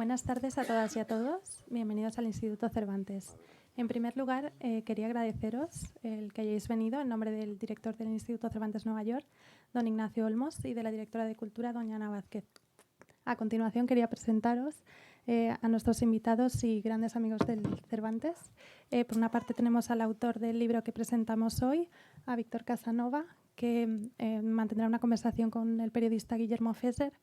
Buenas tardes a todas y a todos. Bienvenidos al Instituto Cervantes. En primer lugar, quería agradeceros el que hayáis venido en nombre del director del Instituto Cervantes Nueva York, don Ignacio Olmos, y de la directora de Cultura, doña Ana Vázquez. A continuación, quería presentaros a nuestros invitados y grandes amigos del Cervantes. Por una parte, tenemos al autor del libro que presentamos hoy, a Víctor Casanova, que mantendrá una conversación con el periodista Guillermo Fesser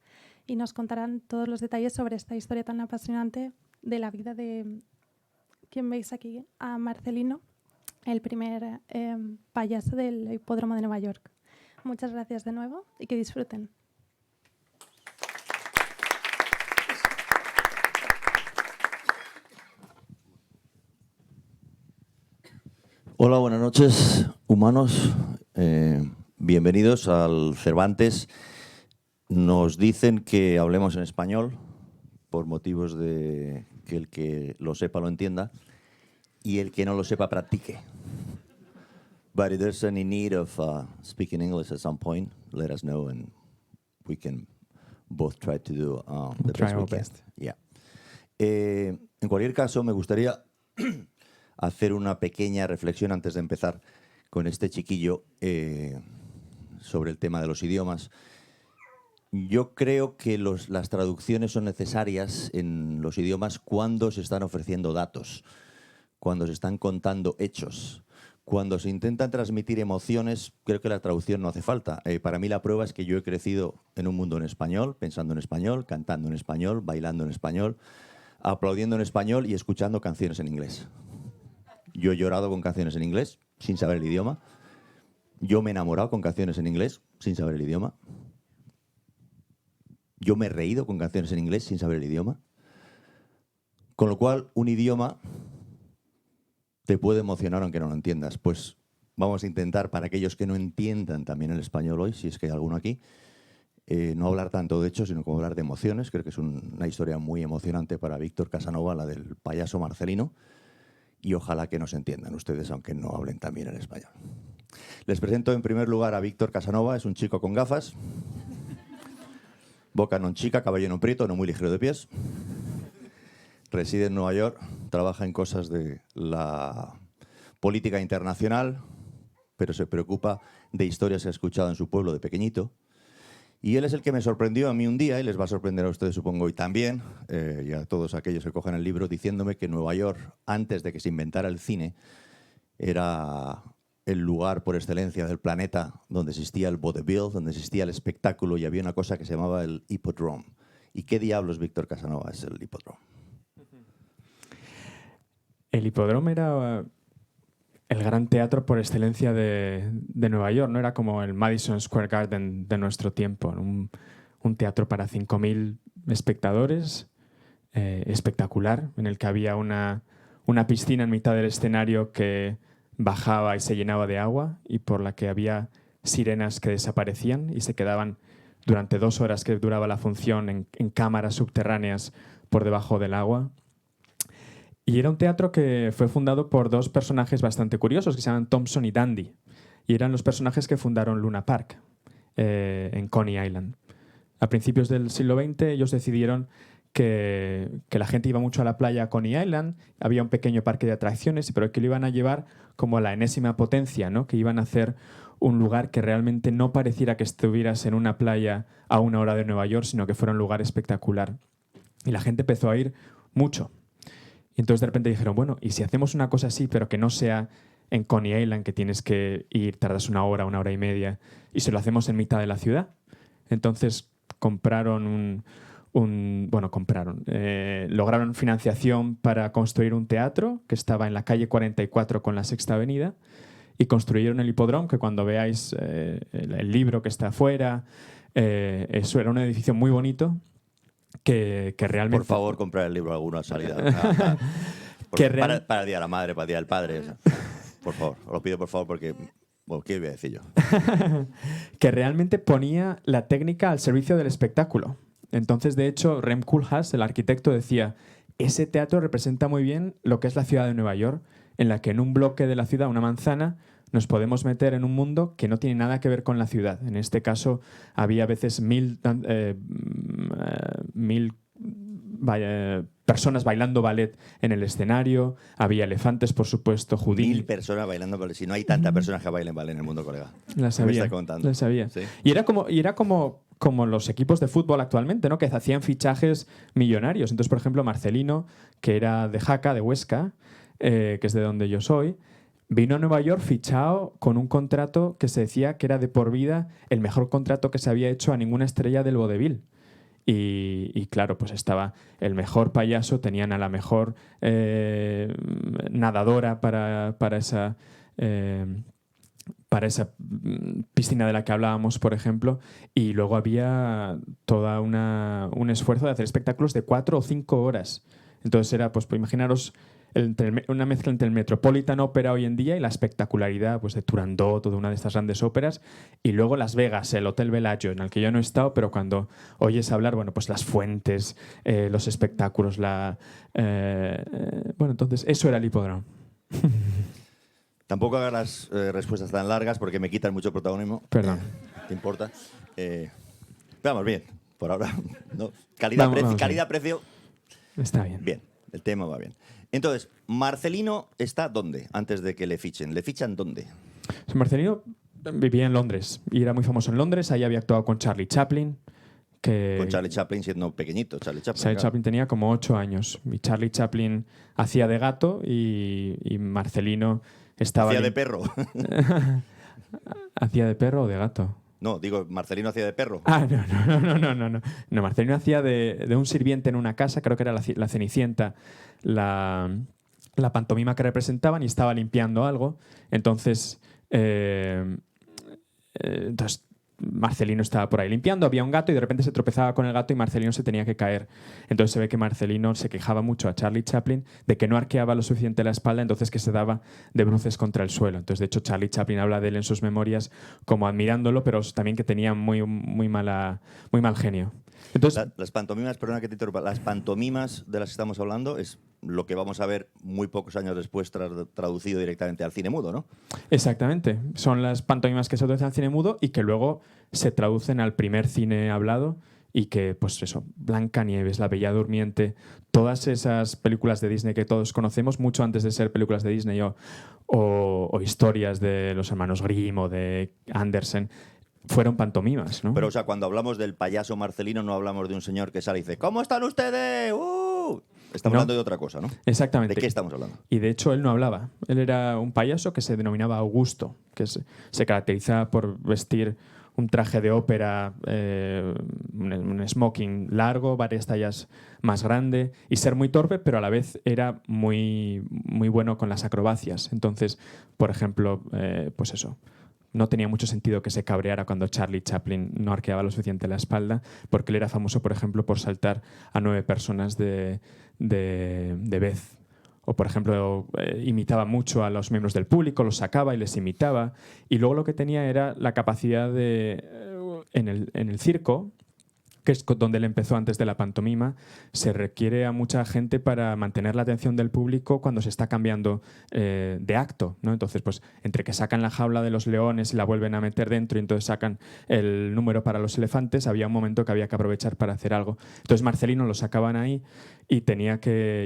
y nos contarán todos los detalles sobre esta historia tan apasionante de la vida de quien veis aquí, a Marcelino, el primer payaso del Hipódromo de Nueva York. Muchas gracias de nuevo y que disfruten. Hola, buenas noches, humanos. Bienvenidos al Cervantes. Nos dicen que hablemos en español por motivos de que el que lo sepa lo entienda y el que no lo sepa practique. But if there's any need of speaking English at some point, let us know and we can both try to do the best we can. Yeah. En cualquier caso, me gustaría hacer una pequeña reflexión antes de empezar con este chiquillo sobre el tema de los idiomas. Yo creo que las traducciones son necesarias en los idiomas cuando se están ofreciendo datos, cuando se están contando hechos. Cuando se intentan transmitir emociones, creo que la traducción no hace falta. Para mí la prueba es que yo he crecido en un mundo en español, pensando en español, cantando en español, bailando en español, aplaudiendo en español y escuchando canciones en inglés. Yo he llorado con canciones en inglés, sin saber el idioma. Yo me he enamorado con canciones en inglés, sin saber el idioma. Yo me he reído con canciones en inglés, sin saber el idioma. Con lo cual, un idioma te puede emocionar aunque no lo entiendas. Pues vamos a intentar, para aquellos que no entiendan también el español hoy, si es que hay alguno aquí, no hablar tanto de hechos, sino como hablar de emociones. Creo que es una historia muy emocionante para Víctor Casanova, la del payaso Marcelino. Y ojalá que nos entiendan ustedes, aunque no hablen también el español. Les presento en primer lugar a Víctor Casanova. Es un chico con gafas, boca non chica, cabello non prieto, no muy ligero de pies. Reside en Nueva York, trabaja en cosas de la política internacional, pero se preocupa de historias que ha escuchado en su pueblo de pequeñito. Y él es el que me sorprendió a mí un día, y les va a sorprender a ustedes supongo hoy también, y a todos aquellos que cojan el libro, diciéndome que Nueva York, antes de que se inventara el cine, era el lugar por excelencia del planeta donde existía el vaudeville, donde existía el espectáculo y había una cosa que se llamaba el hipódromo. ¿Y qué diablos, Víctor Casanova, es el hipódromo? El hipódromo era el gran teatro por excelencia de Nueva York, ¿no? Era como el Madison Square Garden de nuestro tiempo, un teatro para 5.000 espectadores, espectacular, en el que había una piscina en mitad del escenario que bajaba y se llenaba de agua y por la que había sirenas que desaparecían y se quedaban durante 2 horas que duraba la función en cámaras subterráneas por debajo del agua. Y era un teatro que fue fundado por 2 personajes bastante curiosos que se llaman Thompson y Dandy. Y eran los personajes que fundaron Luna Park en Coney Island. A principios del siglo XX ellos decidieron que la gente iba mucho a la playa a Coney Island, había un pequeño parque de atracciones, pero que lo iban a llevar como a la enésima potencia, ¿no? Que iban a hacer un lugar que realmente no pareciera que estuvieras en una playa a 1 hora de Nueva York, sino que fuera un lugar espectacular. Y la gente empezó a ir mucho. Y entonces de repente dijeron, bueno, ¿y si hacemos una cosa así, pero que no sea en Coney Island, que tienes que ir, tardas 1 hora, 1 hora y media, y se lo hacemos en mitad de la ciudad? Entonces lograron financiación para construir un teatro que estaba en la calle 44 con la Sexta Avenida y construyeron el hipódromo, que cuando veáis el libro que está afuera, eso era un edificio muy bonito que realmente... Por favor, comprar el libro a alguna salida. Para el Día de la Madre, para el Día del Padre. Por favor, os lo pido por favor porque... Bueno, ¿qué voy a decir yo? Que realmente ponía la técnica al servicio del espectáculo. Entonces, de hecho, Rem Koolhaas, el arquitecto, decía: ese teatro representa muy bien lo que es la ciudad de Nueva York, en la que en un bloque de la ciudad, una manzana, nos podemos meter en un mundo que no tiene nada que ver con la ciudad. En este caso, había a veces 1000 personas bailando ballet en el escenario, había elefantes, por supuesto, Houdini. 1000 personas bailando ballet. Si no hay tantas personas que bailen ballet en el mundo, colega. La sabía, me está contando. la sabía. ¿Sí? Y era como los equipos de fútbol actualmente, ¿no? Que hacían fichajes millonarios. Entonces, por ejemplo, Marcelino, que era de Jaca, de Huesca, que es de donde yo soy, vino a Nueva York fichado con un contrato que se decía que era de por vida el mejor contrato que se había hecho a ninguna estrella del vodevil. Y claro, pues estaba el mejor payaso, tenían a la mejor nadadora para esa piscina de la que hablábamos, por ejemplo, y luego había todo un esfuerzo de hacer espectáculos de 4 o 5 horas. Entonces era, pues imaginaros, una mezcla entre el Metropolitan Opera hoy en día y la espectacularidad pues, de Turandot, toda una de estas grandes óperas, y luego Las Vegas, el Hotel Bellagio, en el que yo no he estado, pero cuando oyes hablar, bueno, pues las fuentes, los espectáculos, bueno, entonces eso era el hipódromo. Tampoco hagas las respuestas tan largas porque me quitan mucho protagonismo. Perdón. ¿Te importa? Vamos bien, por ahora. ¿No? Calidad-precio. Está bien. Bien, el tema va bien. Entonces, Marcelino está ¿dónde? Antes de que le fichen. ¿Le fichan dónde? Marcelino vivía en Londres y era muy famoso en Londres. Ahí había actuado con Charlie Chaplin. Con Charlie Chaplin siendo pequeñito. Charlie Chaplin tenía como 8 años. Y Charlie Chaplin hacía de gato y Marcelino estaba... ¿Hacía de perro? ¿Hacía de perro o de gato? No, digo, Marcelino hacía de perro. Ah, no. No, Marcelino hacía de un sirviente en una casa, creo que era la Cenicienta, la pantomima que representaban, y estaba limpiando algo. Entonces Marcelino estaba por ahí limpiando, había un gato y de repente se tropezaba con el gato y Marcelino se tenía que caer. Entonces se ve que Marcelino se quejaba mucho a Charlie Chaplin de que no arqueaba lo suficiente la espalda, entonces que se daba de bruces contra el suelo. Entonces, de hecho, Charlie Chaplin habla de él en sus memorias como admirándolo, pero también que tenía muy mal genio. Entonces, las pantomimas, perdona que te interrumpa, las pantomimas de las que estamos hablando es lo que vamos a ver muy pocos años después traducido directamente al cine mudo, ¿no? Exactamente. Son las pantomimas que se traducen al cine mudo y que luego se traducen al primer cine hablado, y que, pues eso, Blancanieves, La Bella Durmiente, todas esas películas de Disney que todos conocemos mucho antes de ser películas de Disney o historias de los hermanos Grimm o de Andersen, fueron pantomimas, ¿no? Pero, o sea, cuando hablamos del payaso Marcelino no hablamos de un señor que sale y dice ¿cómo están ustedes? Estamos hablando de otra cosa, ¿no? Exactamente. ¿De qué estamos hablando? Y de hecho él no hablaba. Él era un payaso que se denominaba Augusto, que se caracterizaba por vestir un traje de ópera, un smoking largo, varias tallas más grande, y ser muy torpe, pero a la vez era muy, muy bueno con las acrobacias. Entonces, por ejemplo, pues eso, no tenía mucho sentido que se cabreara cuando Charlie Chaplin no arqueaba lo suficiente la espalda, porque él era famoso, por ejemplo, por saltar a 9 personas de vez. O, por ejemplo, imitaba mucho a los miembros del público, los sacaba y les imitaba. Y luego lo que tenía era la capacidad de... En el circo, que es donde él empezó antes de la pantomima, se requiere a mucha gente para mantener la atención del público cuando se está cambiando de acto, ¿no? Entonces, pues, entre que sacan la jaula de los leones y la vuelven a meter dentro y entonces sacan el número para los elefantes, había un momento que había que aprovechar para hacer algo. Entonces Marcelino lo sacaban ahí y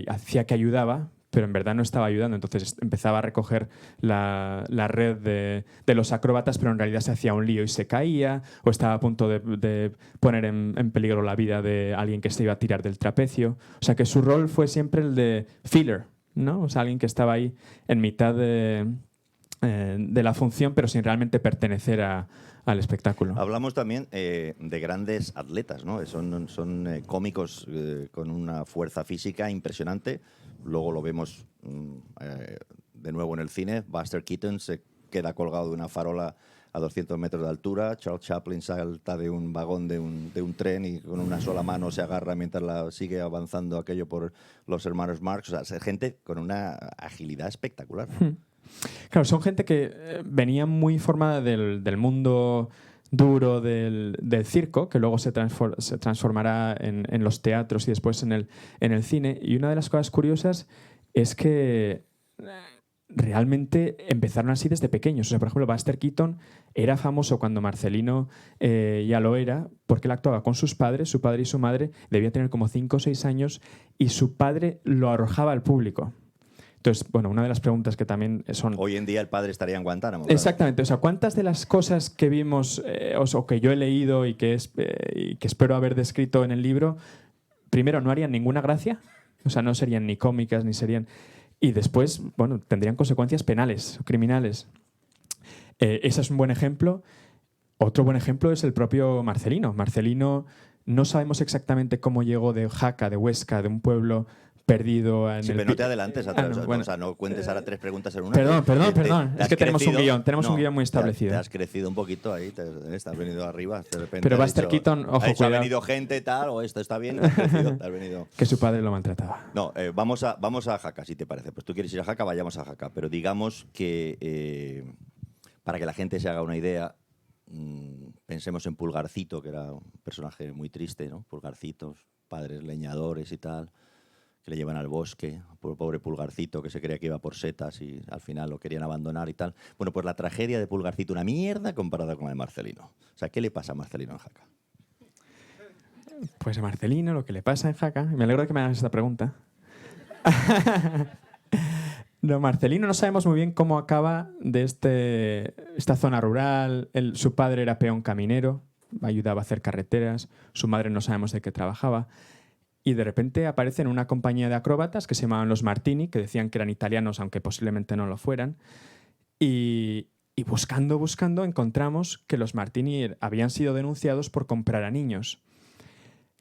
hacía que ayudaba, pero en verdad no estaba ayudando. Entonces empezaba a recoger la red de los acróbatas, pero en realidad se hacía un lío y se caía, o estaba a punto de poner en peligro la vida de alguien que se iba a tirar del trapecio. O sea que su rol fue siempre el de filler, ¿no? O sea, alguien que estaba ahí en mitad de la función, pero sin realmente pertenecer al espectáculo. Hablamos también de grandes atletas, ¿no? Son cómicos con una fuerza física impresionante. Luego lo vemos de nuevo en el cine. Buster Keaton se queda colgado de una farola a 200 metros de altura. Charles Chaplin salta de un vagón de un tren y con una sola mano se agarra mientras sigue avanzando aquello por los hermanos Marx. O sea, gente con una agilidad espectacular. Claro, son gente que venía muy formada del mundo duro del circo, que luego se transformará en los teatros y después en el cine. Y una de las cosas curiosas es que realmente empezaron así desde pequeños. O sea, por ejemplo, Buster Keaton era famoso cuando Marcelino ya lo era, porque él actuaba con sus padres, su padre y su madre, debía tener como 5 o 6 años, y su padre lo arrojaba al público. Entonces, bueno, una de las preguntas que también son... Hoy en día el padre estaría en Guantánamo. Claro. Exactamente. O sea, ¿cuántas de las cosas que vimos o que yo he leído y que espero haber descrito en el libro, primero, no harían ninguna gracia? O sea, no serían ni cómicas, ni serían... Y después, bueno, tendrían consecuencias penales o criminales. Ese es un buen ejemplo. Otro buen ejemplo es el propio Marcelino. Marcelino, no sabemos exactamente cómo llegó de Jaca, de Huesca, de un pueblo perdido en sí, el... pero no te adelantes atrás. bueno. O sea, no cuentes ahora 3 preguntas en una. Perdón. Es que tenemos un guión. Tenemos un guión muy establecido. Te has crecido un poquito ahí. Te has venido arriba. De repente pero Buster Keaton, ojo, cuidado. Ha venido gente tal, o esto está bien. Te has venido. Que su padre lo maltrataba. No, vamos a Jaca, si te parece. Pues tú quieres ir a Jaca, vayamos a Jaca. Pero digamos que para que la gente se haga una idea, pensemos en Pulgarcito, que era un personaje muy triste, ¿no? Pulgarcitos, padres leñadores y tal, que le llevan al bosque, pobre Pulgarcito que se creía que iba por setas y al final lo querían abandonar y tal. Bueno, pues la tragedia de Pulgarcito, una mierda comparada con la de Marcelino. O sea, ¿qué le pasa a Marcelino en Jaca? Pues a Marcelino lo que le pasa en Jaca, me alegro de que me hagas esta pregunta. No, Marcelino no sabemos muy bien cómo acaba de esta zona rural. Su padre era peón caminero, ayudaba a hacer carreteras, su madre no sabemos de qué trabajaba. Y de repente aparece en una compañía de acróbatas que se llamaban los Martini, que decían que eran italianos, aunque posiblemente no lo fueran. Y buscando, encontramos que los Martini habían sido denunciados por comprar a niños.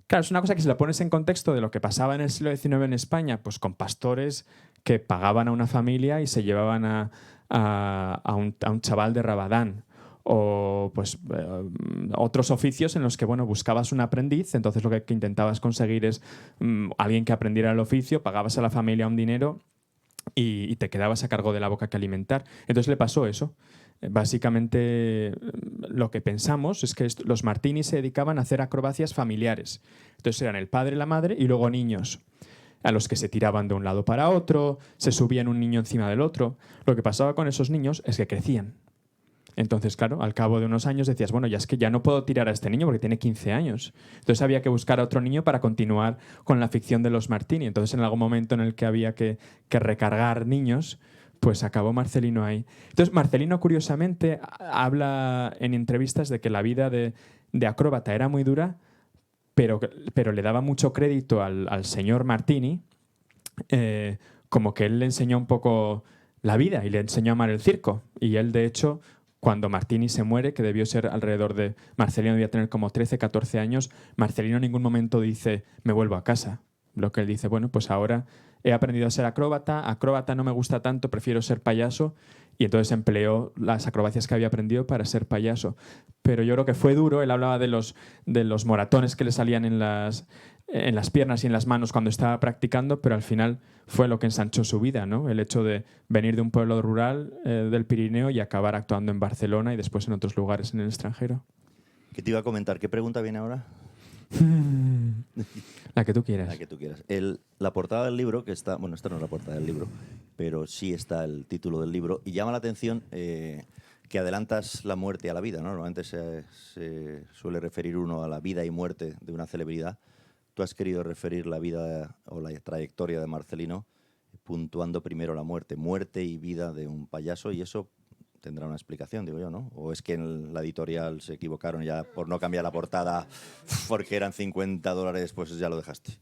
Claro, es una cosa que si la pones en contexto de lo que pasaba en el siglo XIX en España, pues con pastores que pagaban a una familia y se llevaban a un chaval de Rabadán. O pues otros oficios en los que buscabas un aprendiz, entonces lo que intentabas conseguir es alguien que aprendiera el oficio, pagabas a la familia un dinero y te quedabas a cargo de la boca que alimentar. Entonces le pasó eso. Básicamente lo que pensamos es que los Martini se dedicaban a hacer acrobacias familiares. Entonces eran el padre, la madre y luego niños, a los que se tiraban de un lado para otro, se subían un niño encima del otro. Lo que pasaba con esos niños es que crecían. Entonces, claro, al cabo de unos años decías, bueno, ya es que ya no puedo tirar a este niño porque tiene 15 años. Entonces había que buscar a otro niño para continuar con la ficción de los Martini. Entonces, en algún momento en el que había que recargar niños, pues acabó Marcelino ahí. Entonces, Marcelino, curiosamente, habla en entrevistas de que la vida de acróbata era muy dura, pero le daba mucho crédito al señor Martini, como que él le enseñó un poco la vida y le enseñó a amar el circo. Y él, de hecho, cuando Martini se muere, que debió ser alrededor de... Marcelino debía tener como 13, 14 años, Marcelino en ningún momento dice, me vuelvo a casa. Lo que él dice, bueno, pues ahora he aprendido a ser acróbata no me gusta tanto, prefiero ser payaso, y entonces empleó las acrobacias que había aprendido para ser payaso. Pero yo creo que fue duro, él hablaba de los moratones que le salían en las piernas y en las manos cuando estaba practicando, pero al final fue lo que ensanchó su vida, ¿no? El hecho de venir de un pueblo rural del Pirineo y acabar actuando en Barcelona y después en otros lugares en el extranjero. ¿Qué te iba a comentar? ¿Qué pregunta viene ahora? La que tú quieras. La que tú quieras. La portada del libro, que está... Bueno, esta no es la portada del libro, pero sí está el título del libro. Y llama la atención que adelantas la muerte a la vida, ¿no? Normalmente se suele referir uno a la vida y muerte de una celebridad. Tú has querido referir la vida o la trayectoria de Marcelino puntuando primero la muerte y vida de un payaso, y eso tendrá una explicación, digo yo, ¿no? ¿O es que en la editorial se equivocaron ya por no cambiar la portada porque eran $50, pues ya lo dejaste?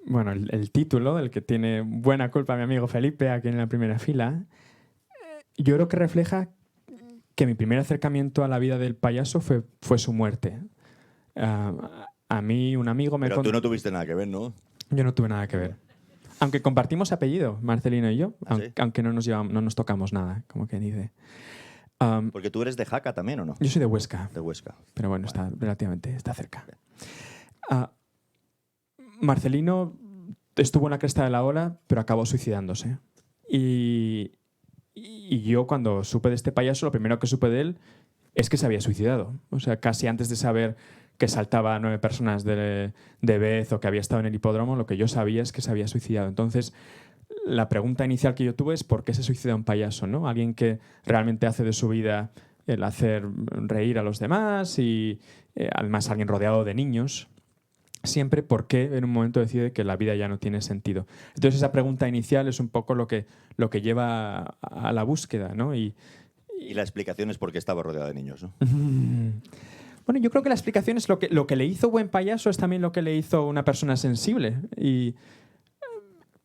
Bueno, el título, del que tiene buena culpa mi amigo Felipe, aquí en la primera fila, yo creo que refleja que mi primer acercamiento a la vida del payaso fue su muerte. A mí un amigo me... Pero tú no tuviste nada que ver, ¿no? Yo no tuve nada que ver. Aunque compartimos apellido, Marcelino y yo, ¿Ah, sí? aunque no nos tocamos nada, como que dice. Porque tú eres de Jaca también, ¿o no? Yo soy de Huesca. De Huesca. Pero bueno, está cerca. Marcelino estuvo en la cresta de la ola, pero acabó suicidándose. Y yo, cuando supe de este payaso, lo primero que supe de él es que se había suicidado. O sea, casi antes de saber que saltaba a 9 personas de vez o que había estado en el hipódromo, lo que yo sabía es que se había suicidado. Entonces, la pregunta inicial que yo tuve es ¿por qué se suicida un payaso, ¿no? Alguien que realmente hace de su vida el hacer reír a los demás y además alguien rodeado de niños. Siempre, ¿por qué en un momento decide que la vida ya no tiene sentido? Entonces esa pregunta inicial es un poco lo que lleva a la búsqueda, ¿no? Y la explicación es por qué estaba rodeado de niños, ¿no? Bueno, yo creo que la explicación es lo que le hizo buen payaso es también lo que le hizo una persona sensible. Y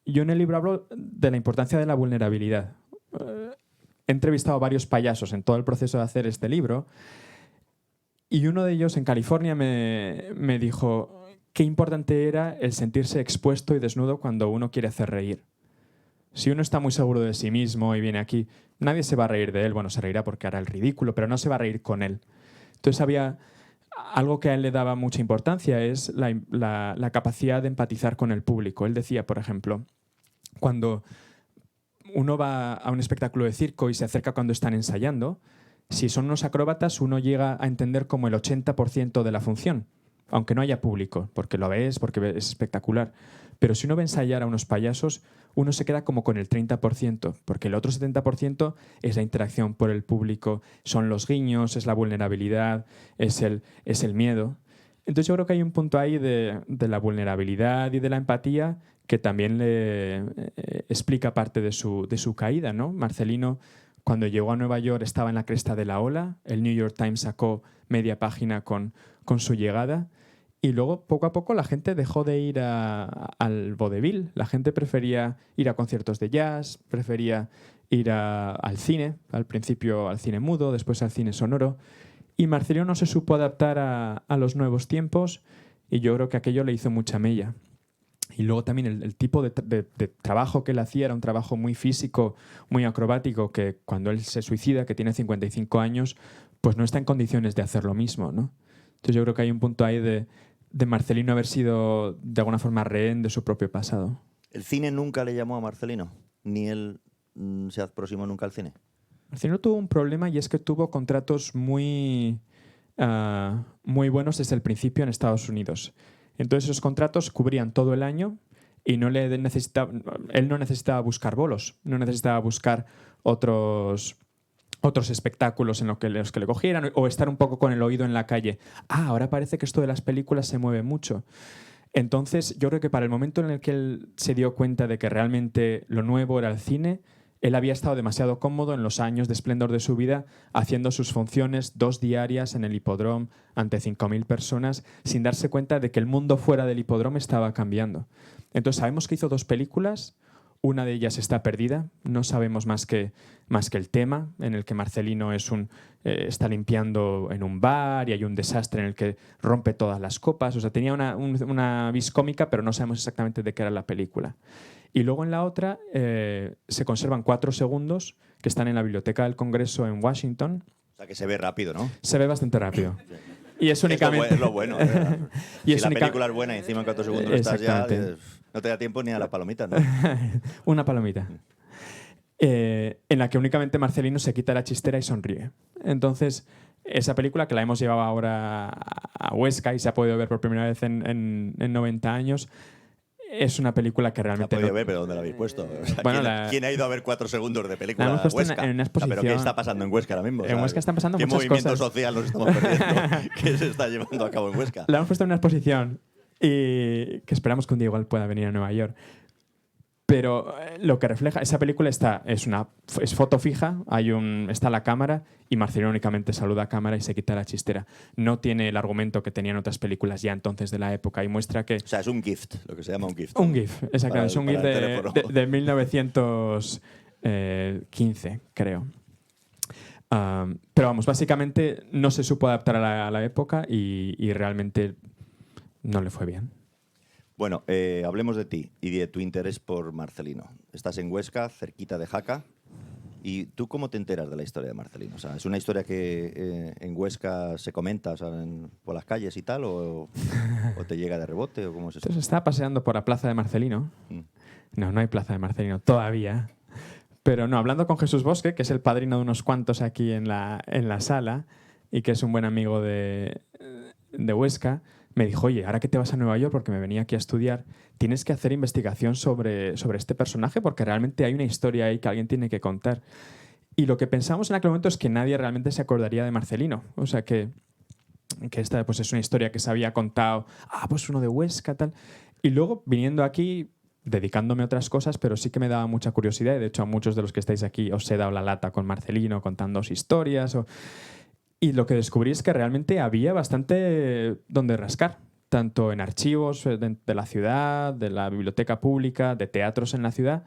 yo en el libro hablo de la importancia de la vulnerabilidad. He entrevistado a varios payasos en todo el proceso de hacer este libro y uno de ellos en California me dijo qué importante era el sentirse expuesto y desnudo cuando uno quiere hacer reír. Si uno está muy seguro de sí mismo y viene aquí, nadie se va a reír de él. Bueno, se reirá porque hará el ridículo, pero no se va a reír con él. Entonces había algo que a él le daba mucha importancia, es la capacidad de empatizar con el público. Él decía, por ejemplo, cuando uno va a un espectáculo de circo y se acerca cuando están ensayando, si son unos acróbatas, uno llega a entender como el 80% de la función, aunque no haya público, porque lo ves, porque es espectacular. Pero si uno ve ensayar a unos payasos, uno se queda como con el 30%, porque el otro 70% es la interacción por el público, son los guiños, es la vulnerabilidad, es el miedo. Entonces yo creo que hay un punto ahí de la vulnerabilidad y de la empatía que también le explica parte de su caída, ¿no? Marcelino, cuando llegó a Nueva York, estaba en la cresta de la ola. El New York Times sacó media página con su llegada. Y luego, poco a poco, la gente dejó de ir al vodevil. La gente prefería ir a conciertos de jazz, prefería ir al cine. Al principio al cine mudo, después al cine sonoro. Y Marcelino no se supo adaptar a los nuevos tiempos y yo creo que aquello le hizo mucha mella. Y luego también el tipo de trabajo que él hacía era un trabajo muy físico, muy acrobático, que cuando él se suicida, que tiene 55 años, pues no está en condiciones de hacer lo mismo, ¿no? Entonces yo creo que hay un punto ahí de Marcelino haber sido de alguna forma rehén de su propio pasado. ¿El cine nunca le llamó a Marcelino? ¿Ni él se aproximó nunca al cine? Marcelino tuvo un problema y es que tuvo contratos muy buenos desde el principio en Estados Unidos. Entonces esos contratos cubrían todo el año y él no necesitaba buscar bolos, no necesitaba buscar otros espectáculos en los que le cogieran o estar un poco con el oído en la calle. Ahora parece que esto de las películas se mueve mucho. Entonces yo creo que para el momento en el que él se dio cuenta de que realmente lo nuevo era el cine, él había estado demasiado cómodo en los años de esplendor de su vida haciendo sus funciones 2 diarias en el hipódromo ante 5.000 personas sin darse cuenta de que el mundo fuera del hipódromo estaba cambiando. Entonces sabemos que hizo 2 películas, una de ellas está perdida, no sabemos más que el tema en el que Marcelino está limpiando en un bar y hay un desastre en el que rompe todas las copas. O sea, tenía una vis cómica, pero no sabemos exactamente de qué era la película. Y luego en la otra se conservan 4 segundos que están en la Biblioteca del Congreso en Washington. O sea, que se ve rápido, ¿no? Se ve bastante rápido. Y es únicamente... Es lo bueno. Si la película es buena y encima en 4 segundos estás ya... No te da tiempo ni a la palomita, ¿no? Una palomita. En la que únicamente Marcelino se quita la chistera y sonríe. Entonces, esa película que la hemos llevado ahora a Huesca y se ha podido ver por primera vez en 90 años... Es una película que realmente... La he podido ver, pero ¿dónde la habéis puesto? O sea, bueno, ¿quién ha ido a ver 4 segundos de película la hemos puesto Huesca? en una exposición. ¿Pero qué está pasando en Huesca ahora mismo? En Huesca están pasando muchas cosas. ¿Qué movimiento social nos estamos perdiendo que se está llevando a cabo en Huesca? La hemos puesto en una exposición y que esperamos que un día igual pueda venir a Nueva York. Pero lo que refleja esa película es foto fija, está la cámara y Marcelino únicamente saluda a cámara y se quita la chistera. No tiene el argumento que tenían otras películas ya entonces de la época y muestra que... O sea, es un gift, lo que se llama un gift. Un GIF, exactamente. Es un GIF de 1915, creo. Pero vamos, básicamente no se supo adaptar a la época y realmente no le fue bien. Bueno, hablemos de ti y de tu interés por Marcelino. Estás en Huesca, cerquita de Jaca. ¿Y tú cómo te enteras de la historia de Marcelino? O sea, ¿es una historia que en Huesca se comenta, o sea, por las calles y tal? ¿O te llega de rebote? ¿O cómo es eso? Entonces estaba paseando por la plaza de Marcelino. No hay plaza de Marcelino todavía. Pero no, hablando con Jesús Bosque, que es el padrino de unos cuantos aquí en la sala y que es un buen amigo de Huesca, me dijo, oye, ahora que te vas a Nueva York, porque me venía aquí a estudiar, tienes que hacer investigación sobre este personaje porque realmente hay una historia ahí que alguien tiene que contar. Y lo que pensamos en aquel momento es que nadie realmente se acordaría de Marcelino. O sea, que esta pues, es una historia que se había contado, pues uno de Huesca, tal. Y luego, viniendo aquí, dedicándome a otras cosas, pero sí que me daba mucha curiosidad. Y de hecho, a muchos de los que estáis aquí os he dado la lata con Marcelino, contándoos historias. Y lo que descubrí es que realmente había bastante donde rascar, tanto en archivos de la ciudad, de la biblioteca pública, de teatros en la ciudad,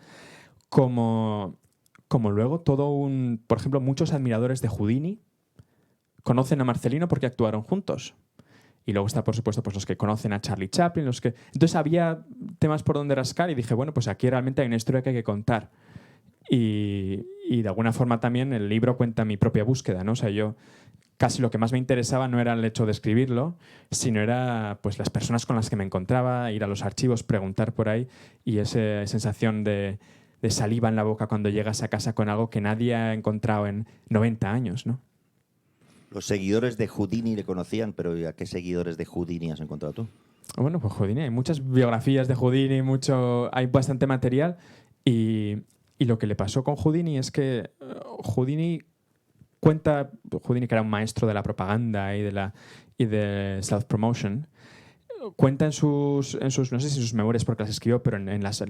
como luego por ejemplo, muchos admiradores de Houdini conocen a Marcelino porque actuaron juntos. Y luego está, por supuesto, pues los que conocen a Charlie Chaplin, Entonces había temas por donde rascar y dije, bueno, pues aquí realmente hay una historia que hay que contar. Y de alguna forma también el libro cuenta mi propia búsqueda, ¿no? O sea, yo casi lo que más me interesaba no era el hecho de escribirlo, sino era pues las personas con las que me encontraba, ir a los archivos, preguntar por ahí y esa sensación de saliva en la boca cuando llegas a casa con algo que nadie ha encontrado en 90 años, ¿no? Los seguidores de Houdini le conocían, pero ¿a qué seguidores de Houdini has encontrado tú? Bueno, pues Houdini, hay muchas biografías de Houdini, hay bastante material y lo que le pasó con Houdini es que Houdini, que era un maestro de la propaganda y de self-promotion, cuenta en sus, no sé si sus memorias porque las escribió, pero en las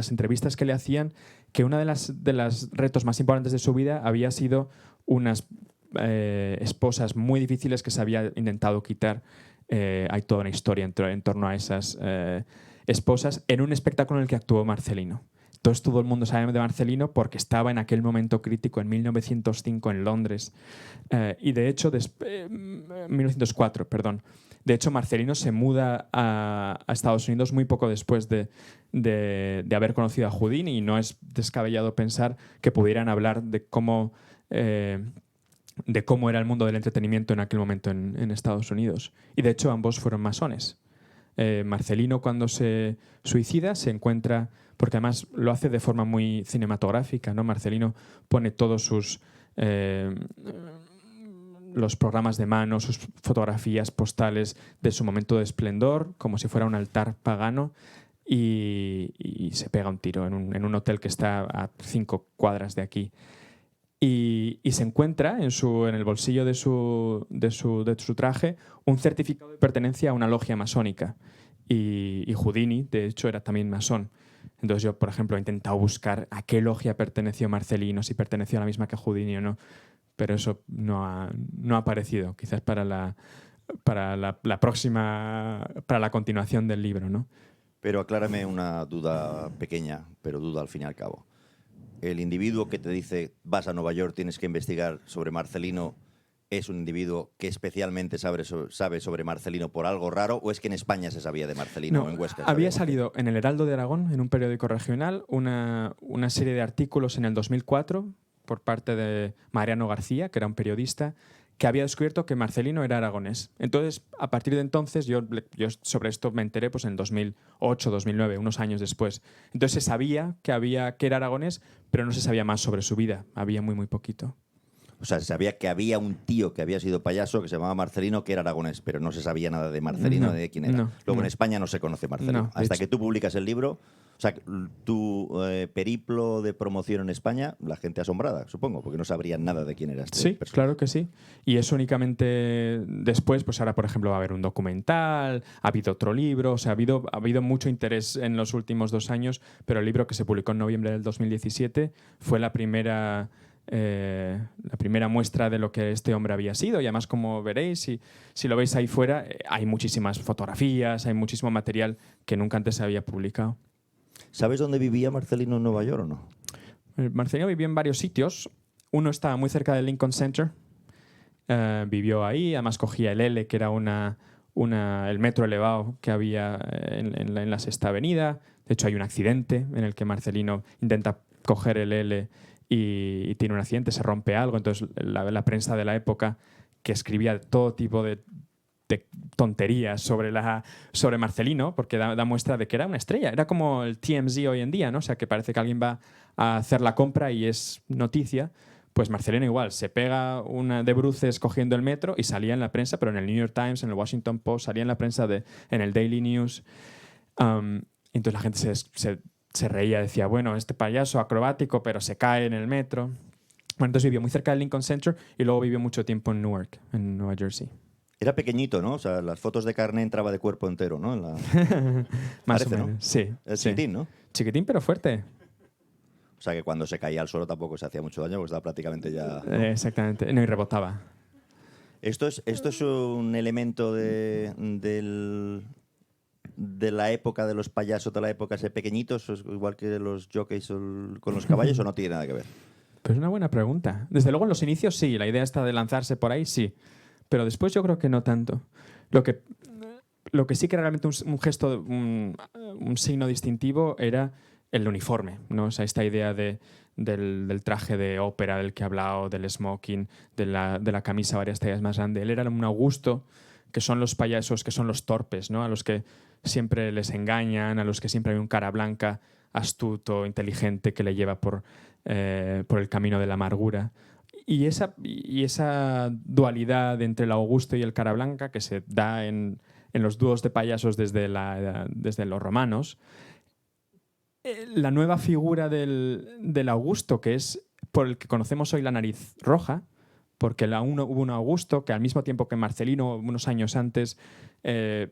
entrevistas que le hacían, que una de las retos más importantes de su vida había sido unas esposas muy difíciles que se había intentado quitar. Hay toda una historia en torno a esas esposas en un espectáculo en el que actuó Marcelino. Entonces todo el mundo sabe de Marcelino porque estaba en aquel momento crítico en 1905 en Londres. Y de hecho, 1904, perdón. De hecho, Marcelino se muda a Estados Unidos muy poco después de haber conocido a Houdini y no es descabellado pensar que pudieran hablar de cómo era el mundo del entretenimiento en aquel momento en Estados Unidos. Y de hecho ambos fueron masones. Marcelino, cuando se suicida, se encuentra, porque además lo hace de forma muy cinematográfica, ¿no? Marcelino pone todos los programas de mano, sus fotografías postales de su momento de esplendor, como si fuera un altar pagano, y se pega un tiro en un hotel que está a 5 cuadras de aquí. Y se encuentra en el bolsillo de su traje un certificado de pertenencia a una logia masónica. Y Houdini, de hecho, era también masón. Entonces yo, por ejemplo, he intentado buscar a qué logia perteneció Marcelino, si perteneció a la misma que Houdini o no, pero eso no ha aparecido, quizás para la próxima, para la continuación del libro, ¿no? Pero aclárame una duda pequeña, pero duda al fin y al cabo. ¿El individuo que te dice vas a Nueva York, tienes que investigar sobre Marcelino, es un individuo que especialmente sabe sobre Marcelino por algo raro, o es que en España se sabía de Marcelino o en Huesca? Había salido en el Heraldo de Aragón, en un periódico regional, una serie de artículos en el 2004 por parte de Mariano García, que era un periodista, que había descubierto que Marcelino era aragonés. Entonces, a partir de entonces, yo sobre esto me enteré pues, en 2008, 2009, unos años después. Entonces se sabía que era aragonés, pero no se sabía más sobre su vida. Había muy, muy poquito. O sea, se sabía que había un tío que había sido payaso que se llamaba Marcelino, que era aragonés, pero no se sabía nada de Marcelino, de quién era. Luego en España no se conoce Marcelino. Hasta que tú publicas el libro, o sea, tu periplo de promoción en España, la gente asombrada, supongo, porque no sabrían nada de quién era este Sí, personaje. claro que sí. Y es únicamente después, pues ahora, por ejemplo, va a haber un documental, ha habido otro libro, o sea, ha habido mucho interés en los últimos 2 años, pero el libro que se publicó en noviembre del 2017 fue la primera muestra de lo que este hombre había sido. Y además, como veréis, si lo veis ahí fuera, hay muchísimas fotografías, hay muchísimo material que nunca antes se había publicado. ¿Sabes dónde vivía Marcelino en Nueva York o no? Marcelino vivió en varios sitios. Uno estaba muy cerca del Lincoln Center. Vivió ahí, además cogía el L, que era el metro elevado que había en la Sexta Avenida. De hecho, hay un accidente en el que Marcelino intenta coger el L y tiene un accidente, se rompe algo. Entonces la prensa de la época, que escribía todo tipo de tonterías sobre Marcelino, porque da muestra de que era una estrella. Era como el TMZ hoy en día, ¿no? O sea, que parece que alguien va a hacer la compra y es noticia, Pues Marcelino igual, se pega una de bruces cogiendo el metro y salía en la prensa, pero en el New York Times, en el Washington Post, salía en la prensa, en el Daily News. Entonces la gente se reía, decía, bueno, este payaso acrobático, pero se cae en el metro. Bueno, entonces vivió muy cerca del Lincoln Center y luego vivió mucho tiempo en Newark, en Nueva Jersey. Era pequeñito, ¿no? O sea, las fotos de carne entraba de cuerpo entero, ¿no? Más Parece, o menos, ¿no? sí. Es sí. chiquitín, ¿no? Chiquitín, pero fuerte. O sea, que cuando se caía al suelo tampoco se hacía mucho daño, porque estaba prácticamente ya... ¿no? Exactamente. No, y rebotaba. Esto es un elemento de la época de los payasos, de la época de pequeñitos, igual que los jockeys con los caballos, ¿o no tiene nada que ver? Pues es una buena pregunta. Desde luego en los inicios sí, la idea está de lanzarse por ahí, sí. Pero después yo creo que no tanto. Lo que sí que era realmente un gesto, un signo distintivo era el uniforme, ¿no? O sea, esta idea del traje de ópera del que he hablado, del smoking, de la camisa varias tallas más grande. Él era un Augusto, que son los payasos, que son los torpes, ¿no? A los que siempre les engañan, a los que siempre hay un cara blanca, astuto, inteligente, que le lleva por el camino de la amargura. Y esa dualidad entre el Augusto y el cara blanca, que se da en los dúos de payasos desde los romanos, la nueva figura del Augusto, que es por el que conocemos hoy la nariz roja, porque hubo un Augusto que al mismo tiempo que Marcelino, unos años antes,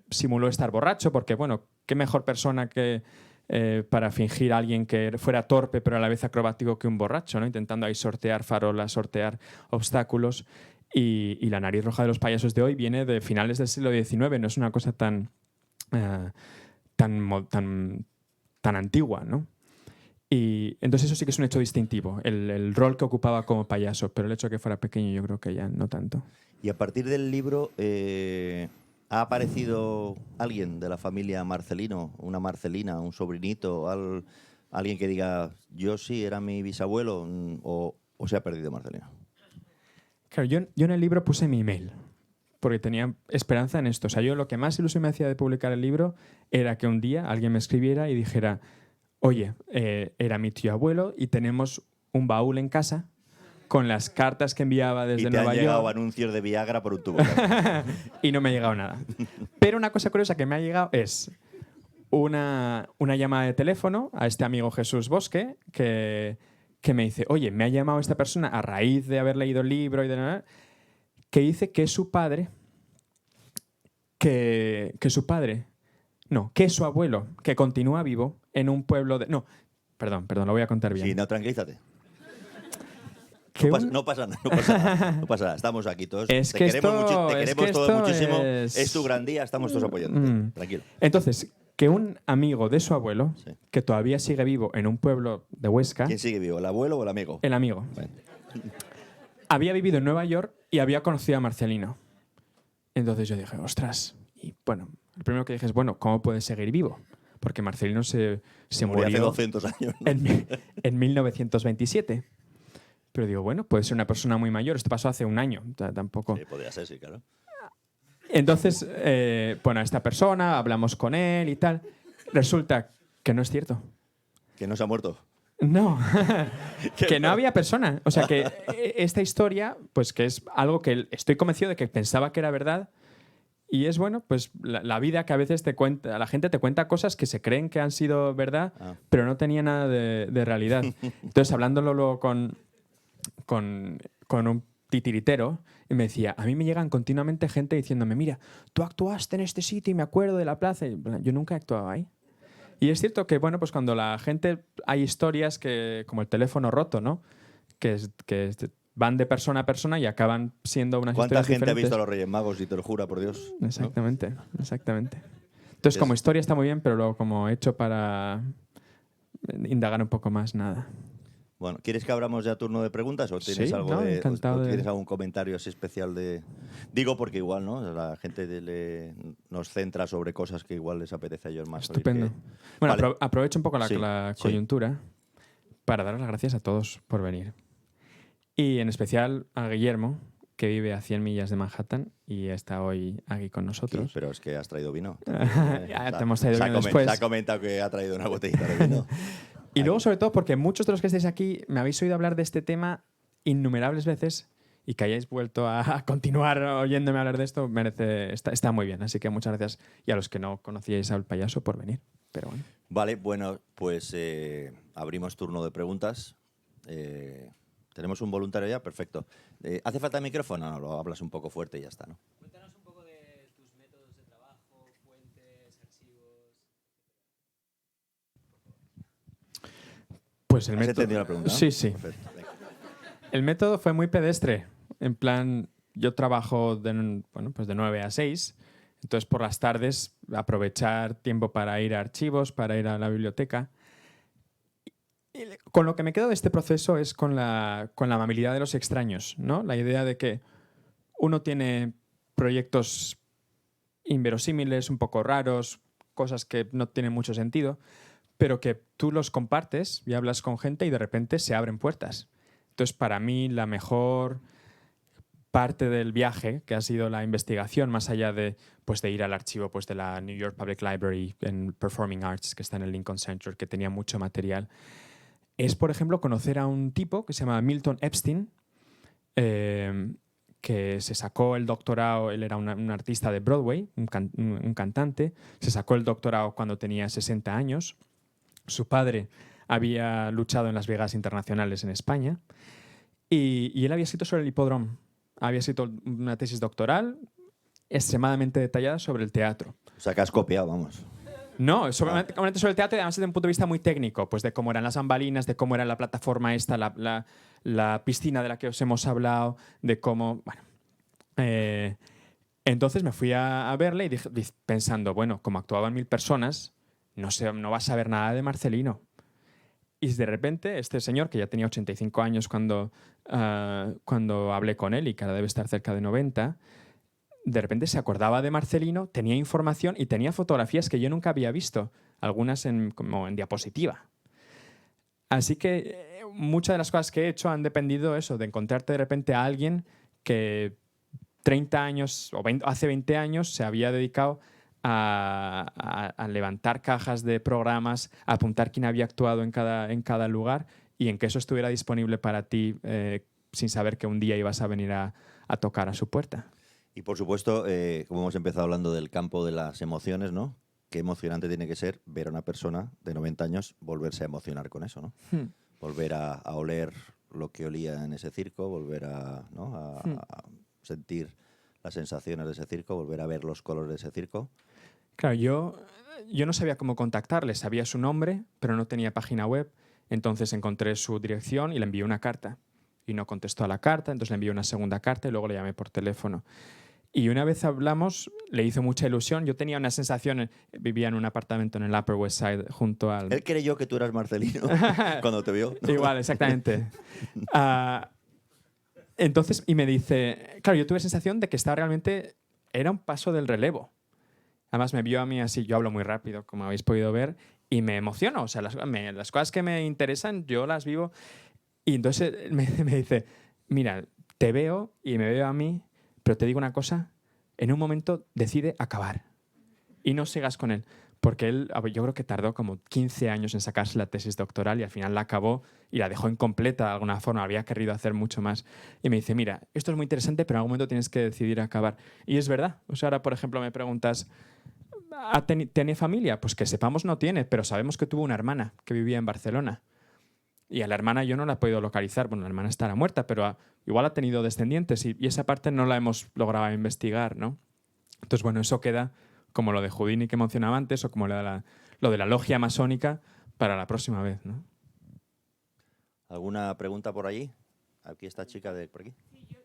simuló estar borracho, porque, bueno, qué mejor persona que para fingir a alguien que fuera torpe pero a la vez acrobático que un borracho, ¿no? Intentando ahí sortear farolas, sortear obstáculos. Y la nariz roja de los payasos de hoy viene de finales del siglo XIX, no es una cosa tan antigua, ¿no? Y entonces eso sí que es un hecho distintivo, el rol que ocupaba como payaso, pero el hecho de que fuera pequeño yo creo que ya no tanto. Y a partir del libro, ¿ha aparecido alguien de la familia Marcelino, una Marcelina, un sobrinito, alguien que diga, yo sí, era mi bisabuelo, o se ha perdido Marcelino? Claro, yo en el libro puse mi email, porque tenía esperanza en esto. O sea, yo lo que más ilusión me hacía de publicar el libro era que un día alguien me escribiera y dijera, oye, era mi tío abuelo y tenemos un baúl en casa con las cartas que enviaba desde Nueva York. Y te han llegado anuncios de Viagra por un tubo. Y no me ha llegado nada. Pero una cosa curiosa que me ha llegado es una llamada de teléfono a este amigo Jesús Bosque que me dice, oye, me ha llamado esta persona a raíz de haber leído el libro y de nada, que dice que su padre, que su abuelo, que continúa vivo en un pueblo de... No, perdón, lo voy a contar bien. Sí, no, tranquilízate. Que No pasa nada. Estamos aquí todos. Es te que queremos todos muchísimo. es... Es tu gran día, estamos todos apoyándote. Tranquilo. Entonces, que un amigo de su abuelo, Sí. que todavía sigue vivo en un pueblo de Huesca... ¿Quién sigue vivo, el abuelo o el amigo? El amigo. Bueno. Había vivido en Nueva York y había conocido a Marcelino. Entonces yo dije, ostras. Y bueno, lo primero que dije es, bueno, ¿cómo puede seguir vivo? Porque Marcelino se murió hace 200 años, ¿no? en 1927. Pero digo, bueno, puede ser una persona muy mayor. Esto pasó hace un año. O sea, tampoco... Sí, podría ser, sí, claro. Entonces, bueno, esta persona, hablamos con él y tal. Resulta que no es cierto. Que no se ha muerto. No, que no había persona. O sea, que esta historia, pues que es algo que estoy convencido de que pensaba que era verdad. Y es, bueno, pues la vida que a veces la gente te cuenta cosas que se creen que han sido verdad, pero no tenía nada de realidad. Entonces, hablándolo luego con un titiritero, y me decía, a mí me llegan continuamente gente diciéndome, mira, tú actuaste en este sitio y me acuerdo de la plaza. Y, yo nunca he actuado ahí. Y es cierto que, bueno, pues cuando la gente... Hay historias que, como el teléfono roto, ¿no? Que van de persona a persona y acaban siendo unas historias ¿Cuánta gente diferentes. ha visto a los Reyes Magos y te lo jura por Dios? Exactamente, ¿no? Exactamente. Entonces, como historia está muy bien, pero luego como hecho para indagar un poco más, nada. Bueno, ¿quieres que abramos ya turno de preguntas o tienes Sí, algo no, encantado o tienes de... algún comentario así especial de...? Digo porque igual, ¿no? La gente nos centra sobre cosas que igual les apetece a ellos más. Estupendo. Bueno, Vale. aprovecho un poco la Sí. coyuntura para dar las gracias a todos por venir. Y en especial a Guillermo, que vive a 100 millas de Manhattan y está hoy aquí con nosotros. Sí, pero es que has traído vino. Ya te hemos traído vino Se después. ha comentado que ha traído una botellita de vino. Y luego, sobre todo, porque muchos de los que estáis aquí me habéis oído hablar de este tema innumerables veces y que hayáis vuelto a continuar oyéndome hablar de esto, está muy bien. Así que muchas gracias. Y a los que no conocíais al payaso por venir. Pero bueno. Vale, bueno, pues abrimos turno de preguntas. ¿Tenemos un voluntario ya? Perfecto. ¿Hace falta el micrófono? No, lo hablas un poco fuerte y ya está, ¿no? Cuéntanos un poco de tus métodos de trabajo, fuentes, archivos. Pues el ¿Has método... entendido la pregunta? Sí, sí. Perfecto. Venga. El método fue muy pedestre. En plan, yo trabajo pues de 9 a 6. Entonces, por las tardes, aprovechar tiempo para ir a archivos, para ir a la biblioteca. Y con lo que me quedo de este proceso es con la amabilidad de los extraños, ¿no? La idea de que uno tiene proyectos inverosímiles, un poco raros, cosas que no tienen mucho sentido, pero que tú los compartes y hablas con gente y de repente se abren puertas. Entonces, para mí, la mejor parte del viaje, que ha sido la investigación, más allá de ir al archivo de la New York Public Library en Performing Arts, que está en el Lincoln Center, que tenía mucho material, es, por ejemplo, conocer a un tipo que se llama Milton Epstein, que se sacó el doctorado. Él era un artista de Broadway, un cantante. Se sacó el doctorado cuando tenía 60 años. Su padre había luchado en las Vegas internacionales en España y él había escrito sobre el hipódromo. Había escrito una tesis doctoral extremadamente detallada sobre el teatro. O sea, que has copiado, vamos. No, sobre el teatro, y además desde un punto de vista muy técnico, pues de cómo eran las bambalinas, de cómo era la plataforma esta, la piscina de la que os hemos hablado, de cómo... Bueno, entonces me fui a verle y dije, pensando, bueno, como actuaban 1000 personas, no vas a ver nada de Marcelino. Y de repente este señor, que ya tenía 85 años cuando hablé con él y que ahora debe estar cerca de 90, de repente se acordaba de Marcelino, tenía información y tenía fotografías que yo nunca había visto, algunas como en diapositiva. Así que muchas de las cosas que he hecho han dependido de encontrarte de repente a alguien que 30 años o hace 20 años se había dedicado a levantar cajas de programas, a apuntar quién había actuado en cada lugar y en que eso estuviera disponible para ti sin saber que un día ibas a venir a tocar a su puerta. Y por supuesto, como hemos empezado hablando del campo de las emociones, ¿no? Qué emocionante tiene que ser ver a una persona de 90 años volverse a emocionar con eso, ¿no? Volver a oler lo que olía en ese circo, volver a sentir las sensaciones de ese circo, volver a ver los colores de ese circo. Claro, yo no sabía cómo contactarle, sabía su nombre, pero no tenía página web. Entonces encontré su dirección y le envié una carta. Y no contestó a la carta, entonces le envié una segunda carta y luego le llamé por teléfono. Y una vez hablamos, le hizo mucha ilusión. Yo tenía una sensación, vivía en un apartamento en el Upper West Side junto al... Él creyó que tú eras Marcelino cuando te vio, ¿no? Igual, exactamente. Entonces, y me dice, claro, yo tuve la sensación de que estaba realmente, era un paso del relevo. Además me vio a mí así, yo hablo muy rápido, como habéis podido ver, y me emociono. O sea, las cosas que me interesan, yo las vivo. Y entonces me dice, mira, te veo y me veo a mí, pero te digo una cosa, en un momento decide acabar y no sigas con él. Porque él, yo creo que tardó como 15 años en sacarse la tesis doctoral y al final la acabó y la dejó incompleta de alguna forma. Había querido hacer mucho más. Y me dice, mira, esto es muy interesante, pero en algún momento tienes que decidir acabar. Y es verdad. O sea, ahora, por ejemplo, me preguntas, ¿tiene familia? Pues que sepamos no tiene, pero sabemos que tuvo una hermana que vivía en Barcelona. Y a la hermana yo no la he podido localizar. Bueno, la hermana estará muerta, pero igual ha tenido descendientes y esa parte no la hemos logrado investigar, ¿no? Entonces, bueno, eso queda como lo de Houdini que mencionaba antes o como lo de la logia masónica para la próxima vez, ¿no? ¿Alguna pregunta por allí? Aquí esta chica de por aquí. Sí, yo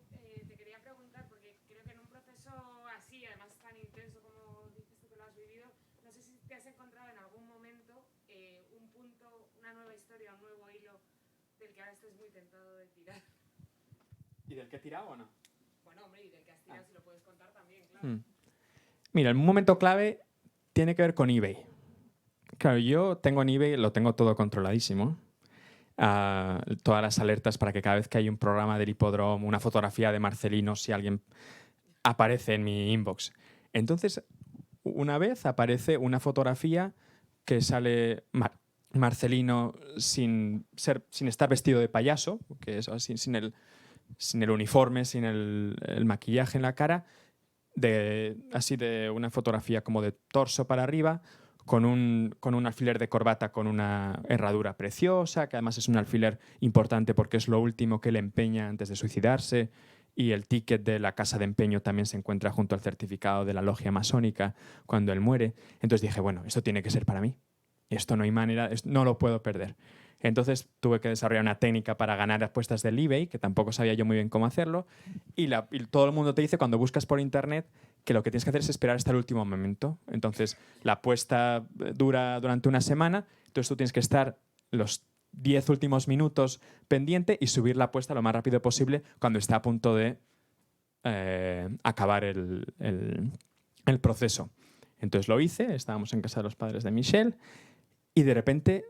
te quería preguntar, porque creo que en un proceso así, además tan intenso como dices tú que lo has vivido, no sé si te has encontrado en algún momento un punto, una nueva historia, un nuevo hilo del que ahora estés muy tentado de tirar. ¿Y del que he tirado o no? Bueno, hombre, y del que has tirado, si lo puedes contar también, claro. Mira, el momento clave tiene que ver con eBay. Claro, yo tengo en eBay, lo tengo todo controladísimo. Todas las alertas para que cada vez que hay un programa del hipódromo, una fotografía de Marcelino, si alguien aparece en mi inbox. Entonces, una vez aparece una fotografía que sale Marcelino sin estar vestido de payaso, que es así, sin el uniforme, sin el maquillaje en la cara, así de una fotografía como de torso para arriba, con un alfiler de corbata con una herradura preciosa, que además es un alfiler importante porque es lo último que le empeña antes de suicidarse, y el ticket de la casa de empeño también se encuentra junto al certificado de la logia masónica cuando él muere. Entonces dije, bueno, esto tiene que ser para mí. Esto no hay manera, no lo puedo perder. Entonces tuve que desarrollar una técnica para ganar apuestas del eBay, que tampoco sabía yo muy bien cómo hacerlo, y todo el mundo te dice cuando buscas por internet que lo que tienes que hacer es esperar hasta el último momento. Entonces la apuesta dura durante una semana, entonces tú tienes que estar los 10 últimos minutos pendiente y subir la apuesta lo más rápido posible cuando está a punto de acabar el proceso. Entonces lo hice, estábamos en casa de los padres de Michelle y de repente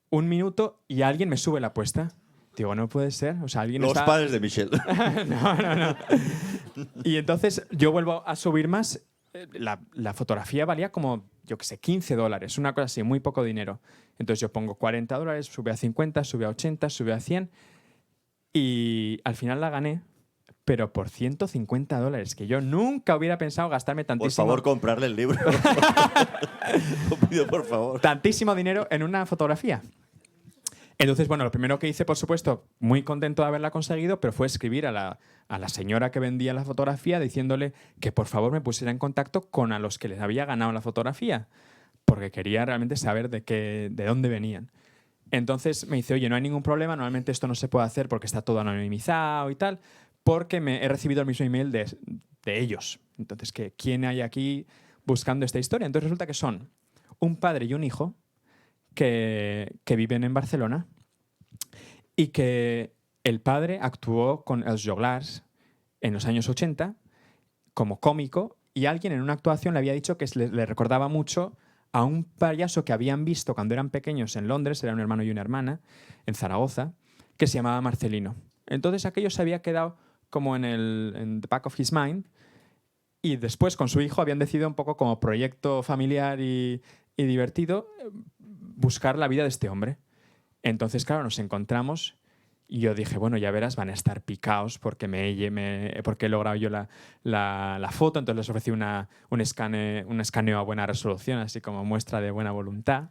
1 minuto y alguien me sube la apuesta. Digo, no puede ser. O sea, alguien Los está... padres de Michelle. No. Y entonces yo vuelvo a subir más. La fotografía valía como, yo qué sé, $15, una cosa así, muy poco dinero. Entonces yo pongo $40, sube a 50, sube a 80, sube a 100 y al final la gané, pero por $150, que yo nunca hubiera pensado gastarme tantísimo... Por favor, comprarle el libro. Lo pido, por favor. Tantísimo dinero en una fotografía. Entonces, bueno, lo primero que hice, por supuesto, muy contento de haberla conseguido, pero fue escribir a la señora que vendía la fotografía diciéndole que por favor me pusiera en contacto con a los que les había ganado la fotografía, porque quería realmente saber de dónde venían. Entonces me dice, oye, no hay ningún problema, normalmente esto no se puede hacer porque está todo anonimizado y tal, porque he recibido el mismo email de ellos. Entonces, ¿quién hay aquí buscando esta historia? Entonces resulta que son un padre y un hijo que viven en Barcelona y que el padre actuó con Els Joglars en los años 80 como cómico y alguien en una actuación le había dicho que le recordaba mucho a un payaso que habían visto cuando eran pequeños en Londres, era un hermano y una hermana, en Zaragoza, que se llamaba Marcelino. Entonces aquello se había quedado como en the back of his mind y después con su hijo habían decidido un poco como proyecto familiar y divertido buscar la vida de este hombre. Entonces, claro, nos encontramos y yo dije, bueno, ya verás, van a estar picaos porque porque he logrado yo la foto. Entonces les ofrecí un escaneo a buena resolución, así como muestra de buena voluntad.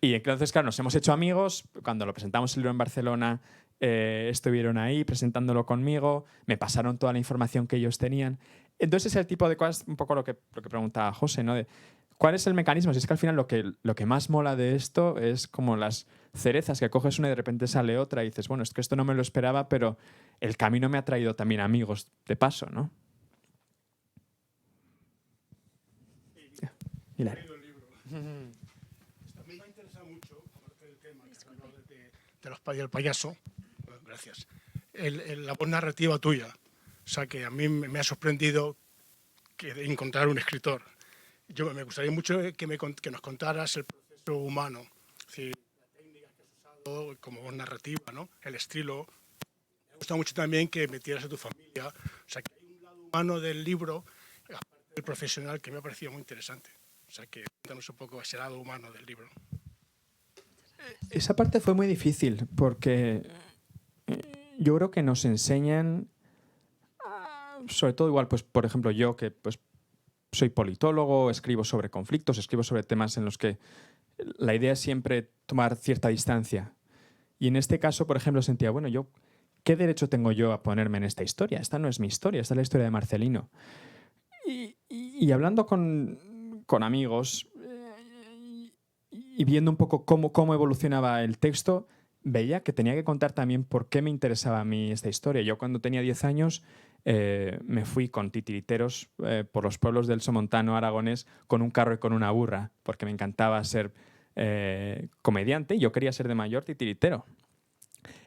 Y entonces, claro, nos hemos hecho amigos. Cuando lo presentamos el libro en Barcelona, estuvieron ahí presentándolo conmigo, me pasaron toda la información que ellos tenían. Entonces es el tipo de cosas, un poco lo que preguntaba José, ¿no? ¿Cuál es el mecanismo? Si es que al final lo que más mola de esto es como las cerezas, que coges una y de repente sale otra y dices, bueno, es que esto no me lo esperaba, pero el camino me ha traído también amigos de paso, ¿no? A mí me ha interesado mucho, aparte del tema que has hablado de los padres del payaso, gracias, la voz narrativa tuya. O sea, que a mí me ha sorprendido encontrar un escritor. Me gustaría mucho que nos contaras el proceso humano, es decir, la técnica que has usado como voz narrativa, ¿no? El estilo. Me gusta mucho también que metieras a tu familia. O sea, que hay un lado humano del libro, aparte del profesional, que me ha parecido muy interesante. O sea, que cuéntanos un poco ese lado humano del libro. Esa parte fue muy difícil porque yo creo que nos enseñan, sobre todo igual, pues por ejemplo yo que pues soy politólogo, escribo sobre conflictos, escribo sobre temas en los que la idea es siempre tomar cierta distancia. Y en este caso, por ejemplo, sentía, bueno, ¿qué derecho tengo yo a ponerme en esta historia? Esta no es mi historia, esta es la historia de Marcelino. Y hablando con amigos y viendo un poco cómo evolucionaba el texto, veía que tenía que contar también por qué me interesaba a mí esta historia. Yo cuando tenía 10 años me fui con titiriteros por los pueblos del Somontano aragonés con un carro y con una burra, porque me encantaba ser comediante y yo quería ser de mayor titiritero.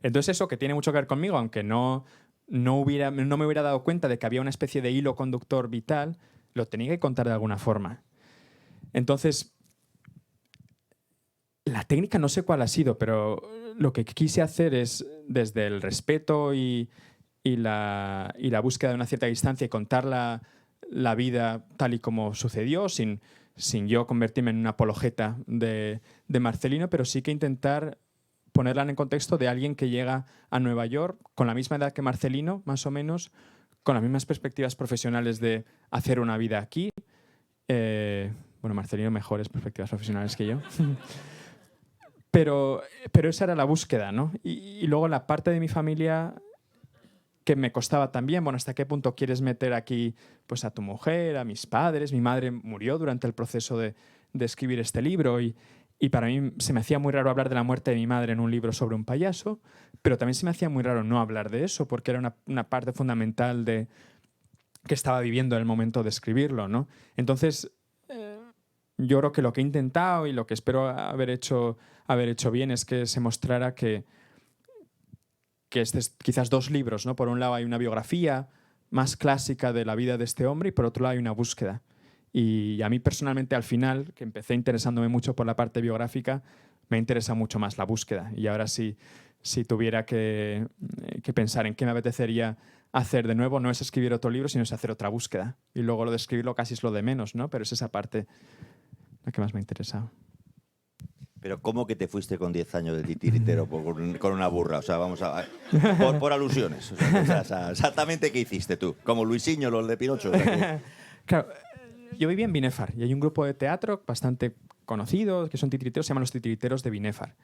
Entonces eso, que tiene mucho que ver conmigo, aunque no me hubiera dado cuenta de que había una especie de hilo conductor vital, lo tenía que contar de alguna forma. Entonces, la técnica no sé cuál ha sido, pero lo que quise hacer es, desde el respeto y la búsqueda de una cierta distancia, y contar la vida tal y como sucedió, sin sin yo convertirme en una apologeta de Marcelino, pero sí que intentar ponerla en el contexto de alguien que llega a Nueva York con la misma edad que Marcelino, más o menos, con las mismas perspectivas profesionales de hacer una vida aquí. Bueno, Marcelino mejores perspectivas profesionales que yo. Pero esa era la búsqueda, ¿no? Y luego la parte de mi familia que me costaba también, bueno, ¿hasta qué punto quieres meter aquí pues, a tu mujer, a mis padres? Mi madre murió durante el proceso de escribir este libro y para mí se me hacía muy raro hablar de la muerte de mi madre en un libro sobre un payaso, pero también se me hacía muy raro no hablar de eso porque era una parte fundamental de que estaba viviendo en el momento de escribirlo, ¿no? Entonces, yo creo que lo que he intentado y lo que espero haber hecho bien es que se mostrara que quizás dos libros, ¿no? Por un lado hay una biografía más clásica de la vida de este hombre y por otro lado hay una búsqueda. Y a mí personalmente al final, que empecé interesándome mucho por la parte biográfica, me interesa mucho más la búsqueda. Y ahora si tuviera que pensar en qué me apetecería hacer de nuevo, no es escribir otro libro, sino es hacer otra búsqueda. Y luego lo de escribirlo casi es lo de menos, ¿no? Pero es esa parte la que más me ha interesado. Pero ¿cómo que te fuiste con 10 años de titiritero con una burra? O sea, vamos a... Por alusiones. O sea, exactamente qué hiciste tú. Como Luisinho, los de Pinocho. O sea, Claro, yo vivía en Binéfar y hay un grupo de teatro bastante conocido que son titiriteros, se llaman los titiriteros de Binéfar.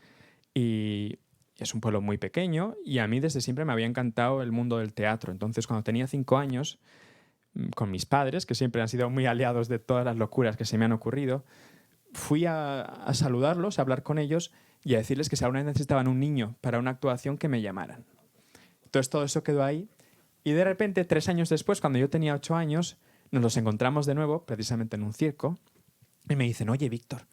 Y es un pueblo muy pequeño y a mí desde siempre me había encantado el mundo del teatro. Entonces, cuando tenía 5 años, con mis padres, que siempre han sido muy aliados de todas las locuras que se me han ocurrido, fui a saludarlos, a hablar con ellos y a decirles que si alguna vez necesitaban un niño para una actuación, que me llamaran. Entonces todo eso quedó ahí y de repente, 3 años después, cuando yo tenía 8 años, nos los encontramos de nuevo, precisamente en un circo, y me dicen, oye, Víctor,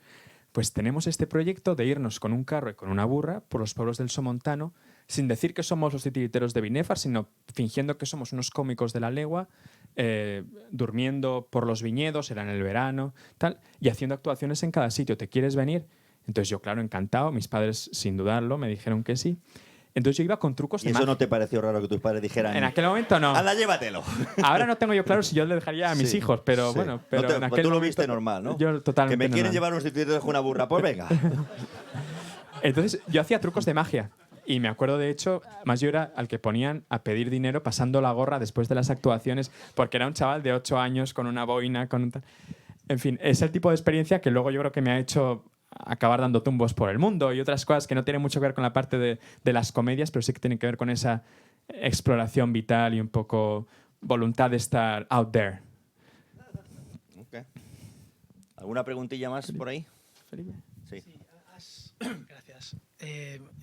pues tenemos este proyecto de irnos con un carro y con una burra por los pueblos del Somontano, sin decir que somos los titiriteros de Binéfar, sino fingiendo que somos unos cómicos de la legua, durmiendo por los viñedos, era en el verano, tal, y haciendo actuaciones en cada sitio. ¿Te quieres venir? Entonces yo, claro, encantado. Mis padres, sin dudarlo, me dijeron que sí. Entonces yo iba con trucos ¿y de eso magia. no te pareció raro que tus padres dijeran? En aquel momento no. ¡Anda, llévatelo! Ahora no tengo yo claro si yo le dejaría a mis Sí, hijos, pero sí. bueno. Pero No en aquel tú lo momento, viste normal, ¿no? Yo totalmente Que me quieren normal. llevar unos titiriteros con una burra. Pues venga. Entonces yo hacía trucos de magia. Y me acuerdo, de hecho, más yo era al que ponían a pedir dinero pasando la gorra después de las actuaciones, porque era un chaval de 8 años con una boina, En fin, es el tipo de experiencia que luego yo creo que me ha hecho acabar dando tumbos por el mundo y otras cosas que no tienen mucho que ver con la parte de las comedias, pero sí que tienen que ver con esa exploración vital y un poco voluntad de estar out there. Okay. ¿Alguna preguntilla más por ahí? Felipe. Sí. Gracias.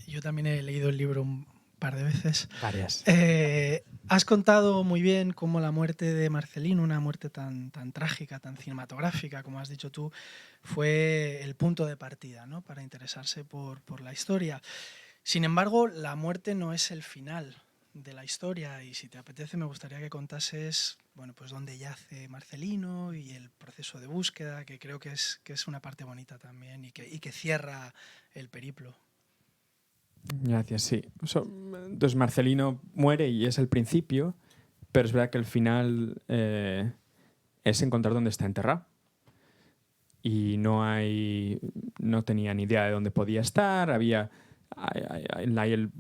Yo también he leído el libro un par de veces. Varias. Has contado muy bien cómo la muerte de Marcelino, una muerte tan trágica, tan cinematográfica, como has dicho tú, fue el punto de partida, ¿no? Para interesarse por la historia. Sin embargo, la muerte no es el final de la historia y si te apetece me gustaría que contases, bueno, pues dónde yace Marcelino y el proceso de búsqueda, que creo que es una parte bonita también y que cierra el periplo. Gracias, sí. Entonces Marcelino muere y es el principio, pero es verdad que el final es encontrar dónde está enterrado. Y no tenía ni idea de dónde podía estar.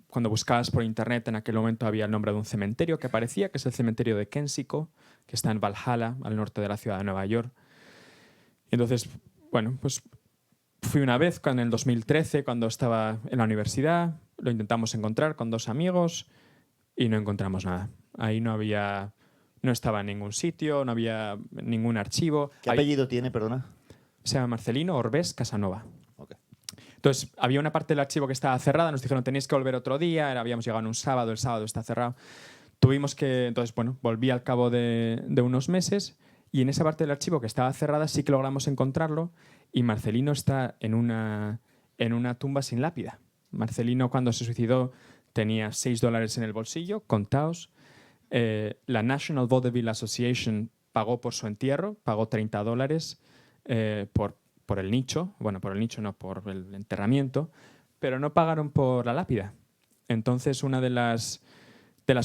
Cuando buscabas por internet en aquel momento había el nombre de un cementerio que aparecía, que es el cementerio de Kensico, que está en Valhalla, al norte de la ciudad de Nueva York. Entonces, bueno, pues fui una vez en el 2013, cuando estaba en la universidad, lo intentamos encontrar con 2 amigos y no encontramos nada. Ahí no estaba en ningún sitio, no había ningún archivo. ¿Qué apellido tiene, perdona? Se llama Marcelino Orbés Casanova. Okay. Entonces, había una parte del archivo que estaba cerrada, nos dijeron tenéis que volver otro día, habíamos llegado en un sábado, el sábado está cerrado. Entonces, bueno, volví al cabo de unos meses y en esa parte del archivo que estaba cerrada sí que logramos encontrarlo y Marcelino está en una tumba sin lápida. Marcelino, cuando se suicidó, tenía $6 en el bolsillo, contaos. La National Vaudeville Association pagó por su entierro, pagó $30 por el nicho. Bueno, por el nicho no, por el enterramiento, pero no pagaron por la lápida. Entonces, una de las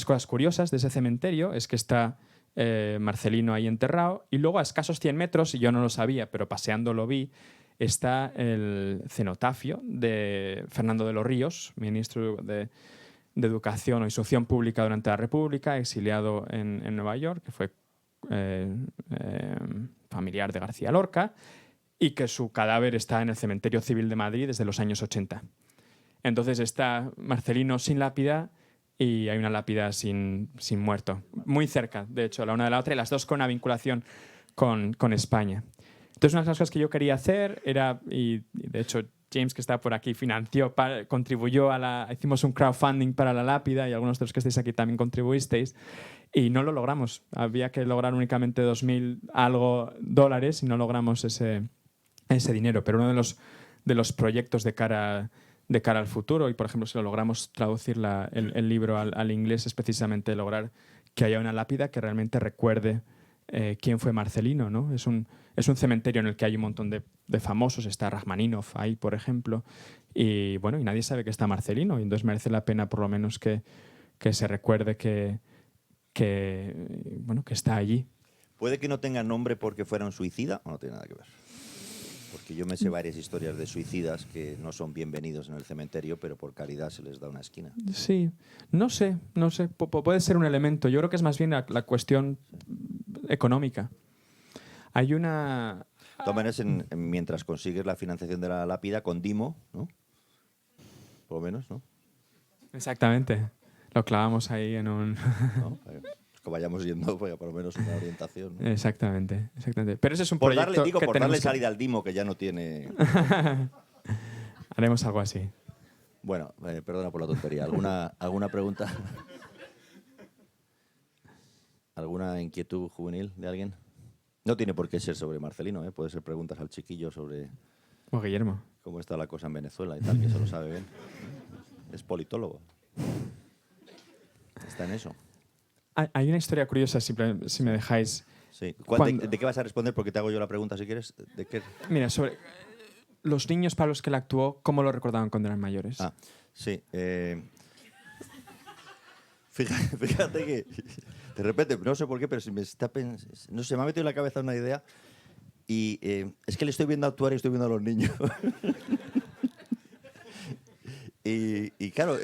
cosas curiosas de ese cementerio es que está Marcelino ahí enterrado. Y luego a escasos 100 metros, y yo no lo sabía, pero paseando lo vi, está el cenotafio de Fernando de los Ríos, ministro de Educación o Instrucción Pública durante la República, exiliado en Nueva York, que fue familiar de García Lorca, y que su cadáver está en el Cementerio Civil de Madrid desde los años 80. Entonces está Marcelino sin lápida y hay una lápida sin muerto. Muy cerca, de hecho, la una de la otra, y las dos con una vinculación con España. Entonces, una de las cosas que yo quería hacer era, y de hecho James, que está por aquí, contribuyó hicimos un crowdfunding para la lápida, y algunos de los que estáis aquí también contribuisteis, y no lo logramos. Había que lograr únicamente $2.000 algo y no logramos ese dinero. Pero uno de los proyectos de cara al futuro, y por ejemplo si lo logramos traducir el libro al inglés, es precisamente lograr que haya una lápida que realmente recuerde quién fue Marcelino, ¿no? Es un cementerio en el que hay un montón de famosos. Está Rachmaninoff ahí, por ejemplo, y bueno, y nadie sabe que está Marcelino, y entonces merece la pena por lo menos que se recuerde que está allí. ¿Puede que no tenga nombre porque fuera un suicida o no tiene nada que ver? Porque yo me sé varias historias de suicidas que no son bienvenidos en el cementerio, pero por caridad se les da una esquina. Sí, no sé. Puede ser un elemento. Yo creo que es más bien la cuestión económica. Hay una... De todas maneras, mientras consigues la financiación de la lápida con Dimo, ¿no? Por lo menos, ¿no? Exactamente. Lo clavamos ahí en un... ¿No? Que vayamos yendo por lo menos una orientación, ¿no? Exactamente. Pero ese es un por proyecto darle, que darle salida al Dimo, que ya no tiene... Haremos algo así. Bueno, perdona por la tontería. ¿Alguna pregunta? ¿Alguna inquietud juvenil de alguien? No tiene por qué ser sobre Marcelino, ¿eh? Puede ser preguntas al chiquillo sobre... O Guillermo. Cómo está la cosa en Venezuela y tal, que eso lo sabe bien. Es politólogo. Está en eso. Hay una historia curiosa, si me dejáis. Sí. ¿De qué vas a responder? Porque te hago yo la pregunta, si quieres. ¿De qué? Mira, sobre los niños para los que él actuó, ¿cómo lo recordaban cuando eran mayores? Ah, sí. Fíjate que de repente, no sé por qué, pero me ha metido en la cabeza una idea, y es que le estoy viendo actuar y estoy viendo a los niños. y claro,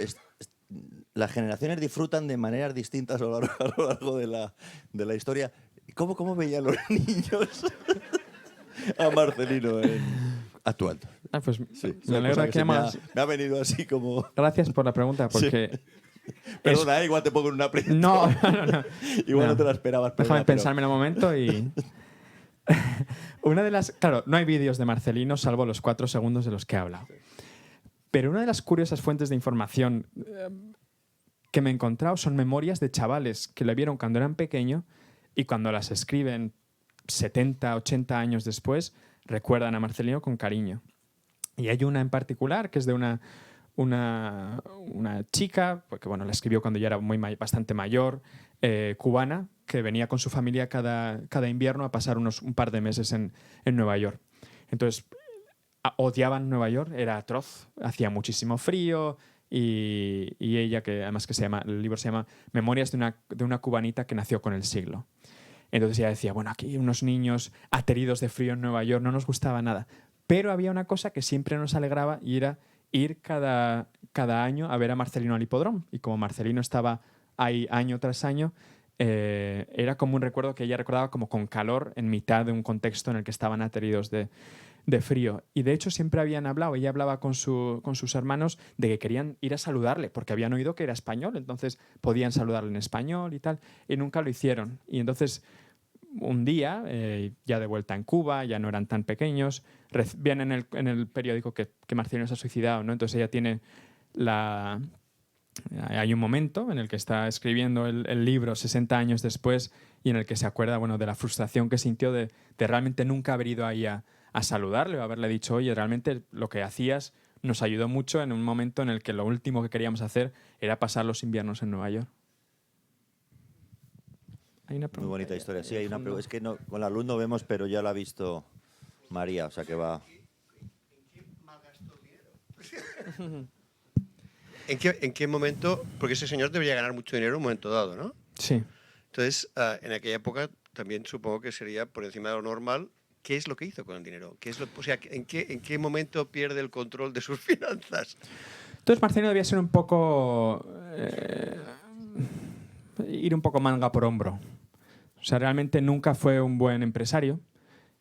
las generaciones disfrutan de maneras distintas a lo largo de la historia. ¿Cómo veían los niños a Marcelino actuando? Pues Sí, me alegra que me ha venido así como... Gracias por la pregunta, porque... Sí. Perdona, igual te pongo en un aprieto. No. Igual no te la esperabas. Déjame pensármelo un momento y... Una de las... Claro, no hay vídeos de Marcelino salvo los 4 segundos de los que he hablado. Pero una de las curiosas fuentes de información que me he encontrado son memorias de chavales que le vieron cuando eran pequeños y cuando las escriben 70, 80 años después, recuerdan a Marcelino con cariño. Y hay una en particular que es de una chica, porque bueno, la escribió cuando ya era bastante mayor, cubana, que venía con su familia cada invierno a pasar un par de meses en Nueva York. Entonces, odiaban Nueva York, era atroz, hacía muchísimo frío, y ella, que además el libro se llama Memorias de una cubanita que nació con el siglo. Entonces ella decía, bueno, aquí unos niños ateridos de frío en Nueva York, no nos gustaba nada. Pero había una cosa que siempre nos alegraba, y era ir cada año a ver a Marcelino al hipódromo. Y como Marcelino estaba ahí año tras año, era como un recuerdo que ella recordaba como con calor en mitad de un contexto en el que estaban ateridos de frío. Y de hecho siempre habían hablado, ella hablaba con sus hermanos de que querían ir a saludarle porque habían oído que era español, entonces podían saludarle en español y tal, y nunca lo hicieron. Y entonces un día, ya de vuelta en Cuba, ya no eran tan pequeños, viene en el periódico que Marcelino se ha suicidado, ¿no? Entonces ella tiene hay un momento en el que está escribiendo el libro 60 años después, y en el que se acuerda, bueno, de la frustración que sintió de realmente nunca haber ido ahí a saludarle o haberle dicho, oye, realmente lo que hacías nos ayudó mucho en un momento en el que lo último que queríamos hacer era pasar los inviernos en Nueva York. Hay una pregunta. Muy bonita historia. Sí, hay una pregunta. Es que no, con la luz no vemos, pero ya la ha visto María, o sea que va... ¿En qué momento? Porque ese señor debería ganar mucho dinero en un momento dado, ¿no? Sí. Entonces, en aquella época también supongo que sería por encima de lo normal. ¿Qué es lo que hizo con el dinero? O sea, ¿en qué momento pierde el control de sus finanzas? Entonces Marcelino debía ser un poco... ir un poco manga por hombro. O sea, realmente nunca fue un buen empresario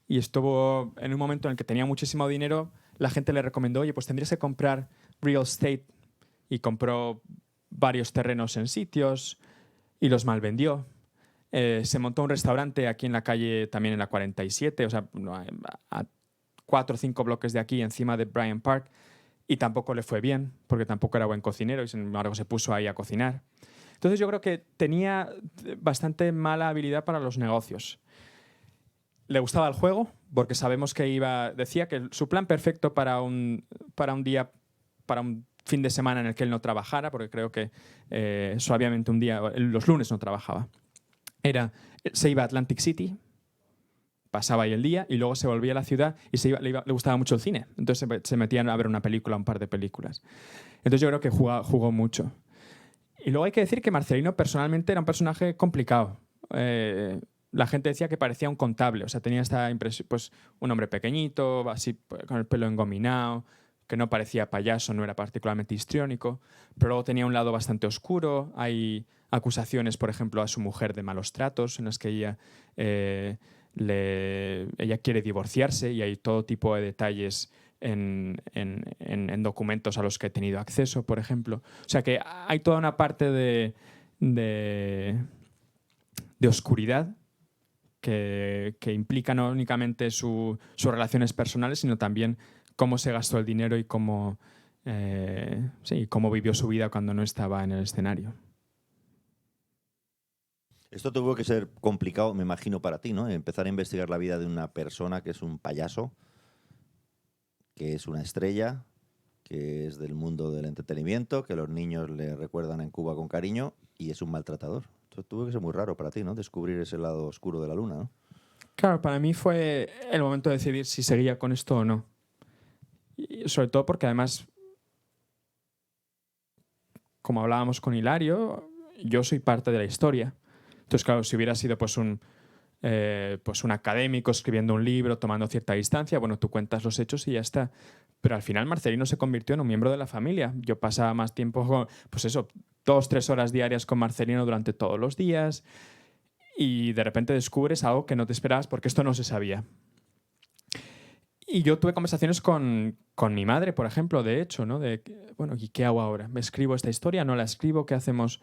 y estuvo en un momento en el que tenía muchísimo dinero, la gente le recomendó, oye, pues tendrías que comprar real estate, y compró varios terrenos en sitios y los malvendió. Se montó un restaurante aquí en la calle, también en la 47, o sea, a 4 o 5 bloques de aquí, encima de Bryant Park, y tampoco le fue bien, porque tampoco era buen cocinero y sin embargo se puso ahí a cocinar. Entonces yo creo que tenía bastante mala habilidad para los negocios. Le gustaba el juego, porque sabemos que decía que su plan perfecto para un fin de semana en el que él no trabajara, porque creo que suavemente los lunes no trabajaba, se iba a Atlantic City, pasaba ahí el día y luego se volvía a la ciudad y le gustaba mucho el cine. Entonces se metían a ver una película, un par de películas. Entonces yo creo que jugó mucho. Y luego hay que decir que Marcelino personalmente era un personaje complicado. La gente decía que parecía un contable, o sea, tenía esta impresión, pues un hombre pequeñito, así con el pelo engominado, que no parecía payaso, no era particularmente histriónico, pero luego tenía un lado bastante oscuro. Hay acusaciones, por ejemplo, a su mujer de malos tratos, en las que ella quiere divorciarse, y hay todo tipo de detalles en documentos a los que he tenido acceso, por ejemplo. O sea que hay toda una parte de oscuridad que implica no únicamente sus relaciones personales, sino también cómo se gastó el dinero y cómo vivió su vida cuando no estaba en el escenario. Esto tuvo que ser complicado, me imagino, para ti, ¿no? Empezar a investigar la vida de una persona que es un payaso, que es una estrella, que es del mundo del entretenimiento, que los niños le recuerdan en Cuba con cariño, y es un maltratador. Esto tuvo que ser muy raro para ti, ¿no? Descubrir ese lado oscuro de la luna, ¿no? Claro, para mí fue el momento de decidir si seguía con esto o no. Y sobre todo porque además, como hablábamos con Hilario, yo soy parte de la historia. Entonces, claro, si hubiera sido pues un académico escribiendo un libro, tomando cierta distancia, bueno, tú cuentas los hechos y ya está. Pero al final Marcelino se convirtió en un miembro de la familia. Yo pasaba más tiempo, 2-3 horas diarias con Marcelino durante todos los días, y de repente descubres algo que no te esperabas, porque esto no se sabía. Y yo tuve conversaciones con mi madre, por ejemplo, de hecho, ¿no? ¿Y qué hago ahora? ¿Me escribo esta historia? ¿No la escribo? ¿Qué hacemos?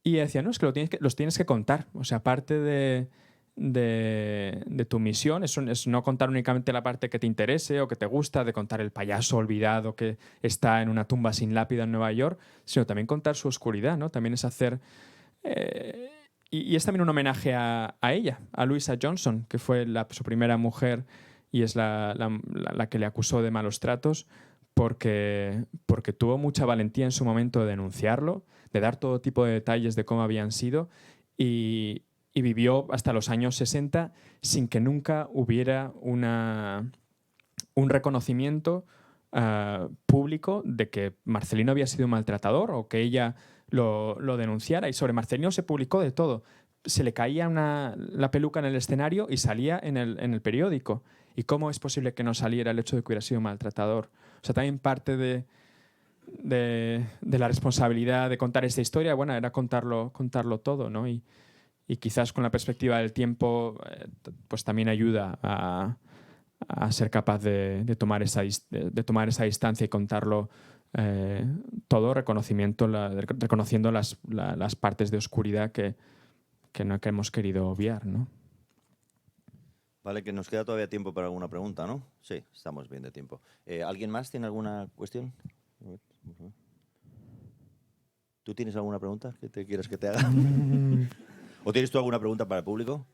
Y ella decía, no, es que los tienes que contar. O sea, parte de tu misión es no contar únicamente la parte que te interese o que te gusta, de contar el payaso olvidado que está en una tumba sin lápida en Nueva York, sino también contar su oscuridad, ¿no? También es hacer... y es también un homenaje a ella, a Louisa Johnson, que fue su primera mujer y es la que le acusó de malos tratos, porque tuvo mucha valentía en su momento de denunciarlo, de dar todo tipo de detalles de cómo habían sido, y vivió hasta los años 60 sin que nunca hubiera un reconocimiento público de que Marcelino había sido un maltratador o que ella lo denunciara. Y sobre Marcelino se publicó de todo. Se le caía la peluca en el escenario y salía en el periódico. ¿Y cómo es posible que no saliera el hecho de que hubiera sido un maltratador? O sea, también parte de la responsabilidad de contar esta historia, bueno, era contarlo todo, ¿no? Y quizás con la perspectiva del tiempo, pues también ayuda a ser capaz de tomar esa distancia y contarlo todo, reconociendo las partes de oscuridad que no hemos querido obviar, ¿no? Vale, que nos queda todavía tiempo para alguna pregunta, ¿no? Sí, estamos bien de tiempo. ¿Alguien más tiene alguna cuestión? ¿Tú tienes alguna pregunta que te quieres que te haga? ¿O tienes tú alguna pregunta para el público?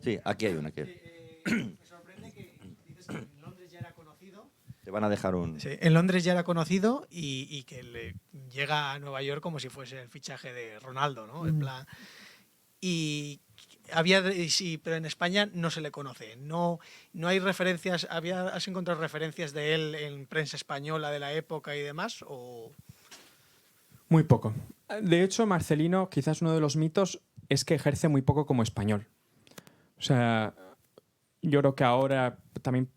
Sí, aquí hay una. Me sorprende que dices que en Londres ya era conocido. Te van a dejar un... Sí, en Londres ya era conocido y que llega a Nueva York como si fuese el fichaje de Ronaldo, ¿no? En plan, pero en España no se le conoce. No hay referencias. ¿Has encontrado referencias de él en prensa española de la época y demás? ¿O? Muy poco. De hecho, Marcelino, quizás uno de los mitos, es que ejerce muy poco como español. O sea, yo creo que ahora también,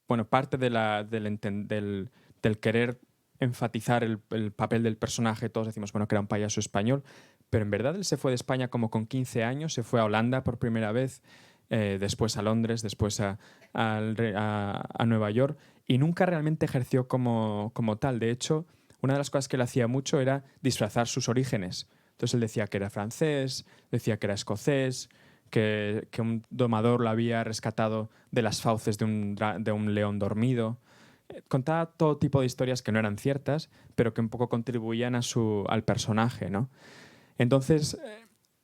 bueno, parte del querer enfatizar el papel del personaje, todos decimos, bueno, que era un payaso español, pero en verdad él se fue de España como con 15 años, se fue a Holanda por primera vez, después a Londres, después a Nueva York, y nunca realmente ejerció como tal. De hecho, una de las cosas que él hacía mucho era disfrazar sus orígenes. Entonces él decía que era francés, decía que era escocés, que un domador lo había rescatado de las fauces de un león dormido. Contaba todo tipo de historias que no eran ciertas, pero que un poco contribuían al personaje, ¿no? Entonces,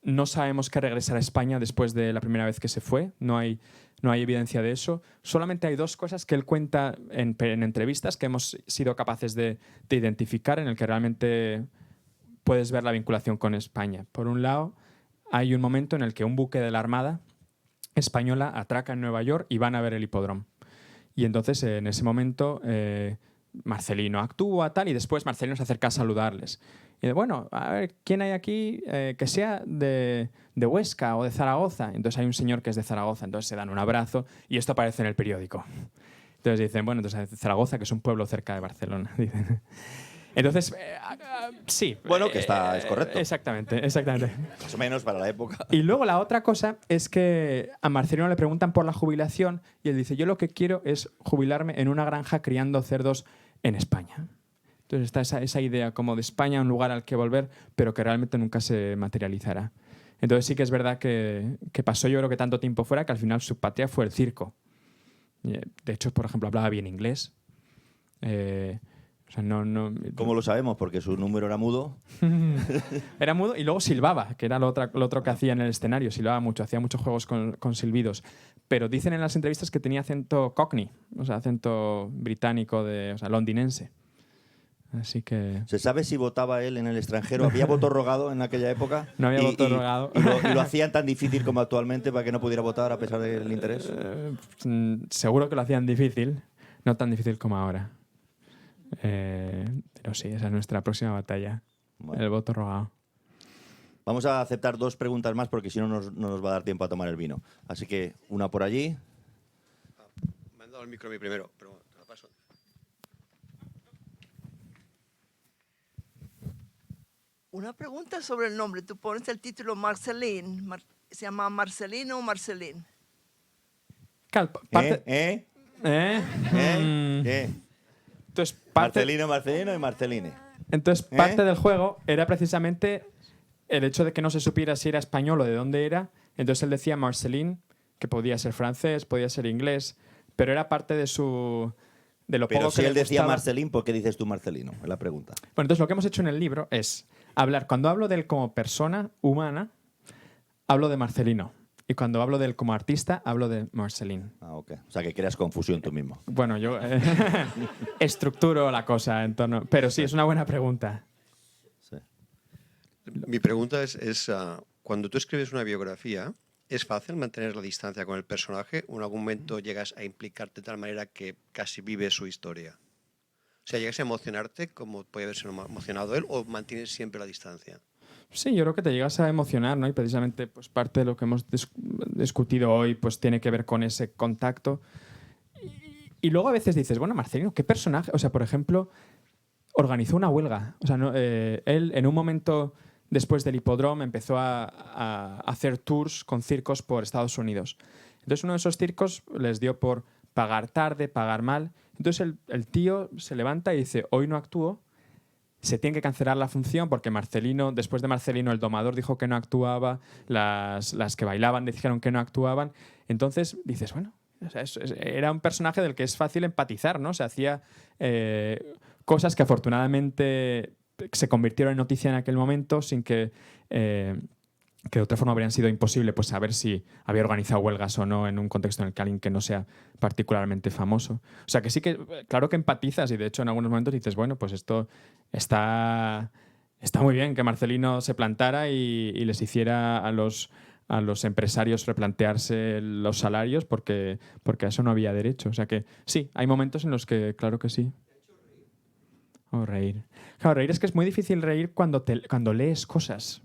no sabemos que regresara a España después de la primera vez que se fue. No hay evidencia de eso. Solamente hay dos cosas que él cuenta en entrevistas que hemos sido capaces de identificar, en el que realmente puedes ver la vinculación con España. Por un lado, hay un momento en el que un buque de la Armada española atraca en Nueva York y van a ver el hipódromo. Y entonces, en ese momento, Marcelino actúa tal, y después Marcelino se acerca a saludarles. Y dice, bueno, a ver, ¿quién hay aquí que sea de Huesca o de Zaragoza? Entonces hay un señor que es de Zaragoza, entonces se dan un abrazo y esto aparece en el periódico. Entonces dicen, bueno, entonces Zaragoza, que es un pueblo cerca de Barcelona. Entonces, sí. Bueno, que es correcto. Exactamente. Más o menos para la época. Y luego la otra cosa es que a Marcelino le preguntan por la jubilación y él dice, yo lo que quiero es jubilarme en una granja criando cerdos en España. Entonces está esa idea como de España, un lugar al que volver, pero que realmente nunca se materializará. Entonces sí que es verdad que pasó, yo creo que tanto tiempo fuera, que al final su patria fue el circo. De hecho, por ejemplo, hablaba bien inglés. O sea, ¿Cómo lo sabemos? Porque su número era mudo. Era mudo y luego silbaba, que era lo otro que hacía en el escenario. Silbaba mucho, hacía muchos juegos con silbidos. Pero dicen en las entrevistas que tenía acento cockney, o sea, acento británico, o sea, londinense. Así que... ¿Se sabe si votaba él en el extranjero? ¿Había voto rogado en aquella época? No había voto rogado. ¿Y lo hacían tan difícil como actualmente para que no pudiera votar a pesar del interés? Seguro que lo hacían difícil, no tan difícil como ahora. Pero sí, esa es nuestra próxima batalla. Bueno. El voto rogado. Vamos a aceptar 2 preguntas más porque si no nos va a dar tiempo a tomar el vino. Así que una por allí. Me han dado el micro a mí primero, pero te lo paso. Una pregunta sobre el nombre. Tú pones el título Marceline. ¿Se llama Marcelino o Marceline? Entonces, Marcelino y Marceline. Entonces, parte del juego era precisamente el hecho de que no se supiera si era español o de dónde era. Entonces él decía Marceline, que podía ser francés, podía ser inglés, pero era parte de lo pero poco si que él le decía gustaba. Marcelín, ¿por qué dices tú Marcelino? Es la pregunta. Bueno, entonces lo que hemos hecho en el libro es hablar, cuando hablo de él como persona humana, hablo de Marcelino. Y cuando hablo de él como artista, hablo de Marceline. Ah, ok. O sea, que creas confusión tú mismo. Bueno, yo estructuro la cosa en torno... Pero sí, es una buena pregunta. Sí. Mi pregunta es cuando tú escribes una biografía, ¿es fácil mantener la distancia con el personaje o en algún momento llegas a implicarte de tal manera que casi vives su historia? O sea, ¿llegas a emocionarte como puede haberse emocionado él o mantienes siempre la distancia? Sí, yo creo que te llegas a emocionar, ¿no? Y precisamente pues, parte de lo que hemos discutido hoy pues, tiene que ver con ese contacto. Y luego a veces dices, bueno, Marcelino, ¿qué personaje? O sea, por ejemplo, organizó una huelga. O sea, él en un momento después del hipódromo empezó a hacer tours con circos por Estados Unidos. Entonces uno de esos circos les dio por pagar tarde, pagar mal. Entonces el tío se levanta y dice, hoy no actúo. Se tiene que cancelar la función porque Marcelino, después de Marcelino, el domador dijo que no actuaba, las que bailaban dijeron que no actuaban. Entonces dices, bueno, o sea, era un personaje del que es fácil empatizar, ¿no? Se hacía cosas que afortunadamente se convirtieron en noticia en aquel momento sin que de otra forma habrían sido imposible pues, saber si había organizado huelgas o no en un contexto en el que alguien que no sea particularmente famoso. O sea que sí que, claro que empatizas y de hecho en algunos momentos dices, bueno, pues esto está muy bien que Marcelino se plantara y les hiciera a los empresarios replantearse los salarios porque a eso no había derecho. O sea que sí, hay momentos en los que, claro que sí. O reír. Claro, reír es que es muy difícil reír cuando lees cosas.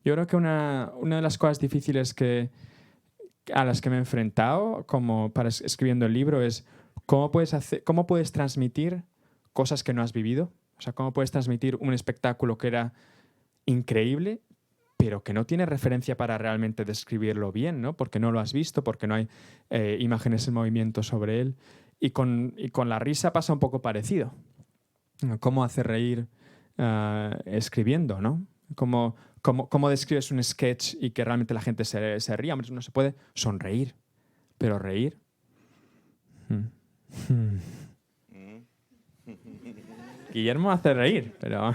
Yo Yo creo que una de las cosas difíciles a las que me he enfrentado como escribiendo el libro es cómo puedes transmitir cosas que no has vivido. O sea, cómo puedes transmitir un espectáculo que era increíble, pero que no tiene referencia para realmente describirlo bien, ¿no? Porque no lo has visto, porque no hay imágenes en movimiento sobre él. Y con la risa pasa un poco parecido. ¿Cómo hacer reír escribiendo, ¿no? ¿Cómo describes un sketch y que realmente la gente se ría? Hombre, no se puede sonreír, pero reír. Guillermo hace reír, pero...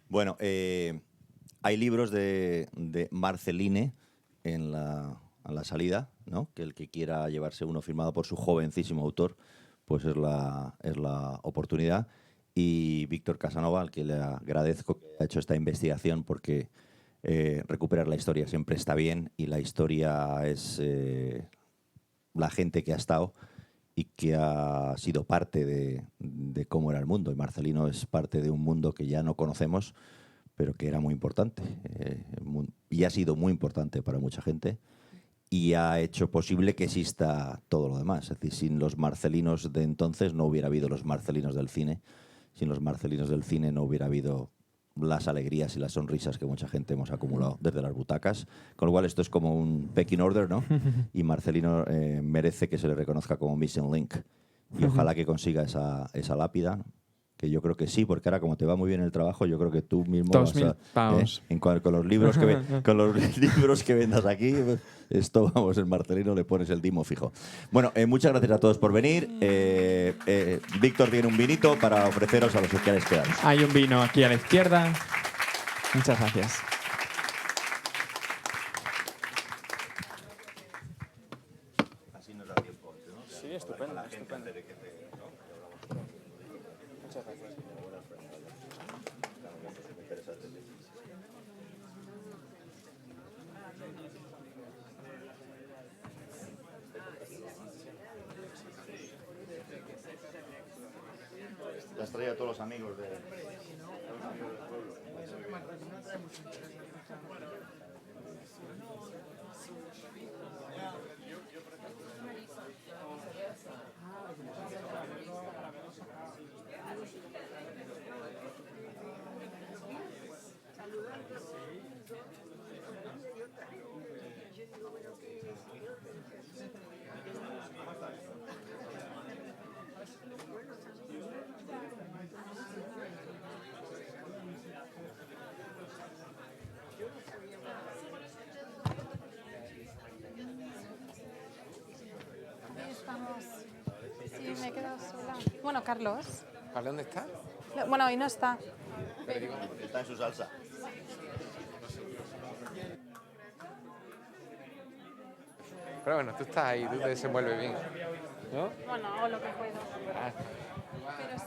Bueno, hay libros de Marceline en la salida, ¿no? Que el que quiera llevarse uno firmado por su jovencísimo autor, pues es la oportunidad. Y Víctor Casanova, al que le agradezco que haya hecho esta investigación, porque recuperar la historia siempre está bien, y la historia es la gente que ha estado y que ha sido parte de cómo era el mundo. Y Marcelino es parte de un mundo que ya no conocemos, pero que era muy importante. Y ha sido muy importante para mucha gente. Y ha hecho posible que exista todo lo demás. Es decir, sin los marcelinos de entonces no hubiera habido los marcelinos del cine. Sin los marcelinos del cine no hubiera habido las alegrías y las sonrisas que mucha gente hemos acumulado desde las butacas. Con lo cual esto es como un pecking order, ¿no? Y Marcelino merece que se le reconozca como Missing Link. Y ojalá que consiga esa lápida, que yo creo que sí, porque ahora como te va muy bien el trabajo, yo creo que tú mismo 2.000 pavos. Con los libros con los libros que vendas aquí, esto, vamos, el Marcelino le pones el dimo fijo. Bueno, muchas gracias a todos por venir. Víctor tiene un vinito para ofreceros a los que queráis quedaros. Hay un vino aquí a la izquierda. Muchas gracias. Así nos da tiempo, ¿no? Sí, estupendo. Muchas gracias. Las traía a todos los amigos del pueblo. Estamos. Sí, me he quedado sola. Bueno, Carlos. ¿Vale dónde está? Bueno, hoy no está. Está en su salsa. Pero bueno, tú estás ahí, tú te desenvuelves bien, ¿no? Bueno, hago lo que puedo. Ah. Pero sí.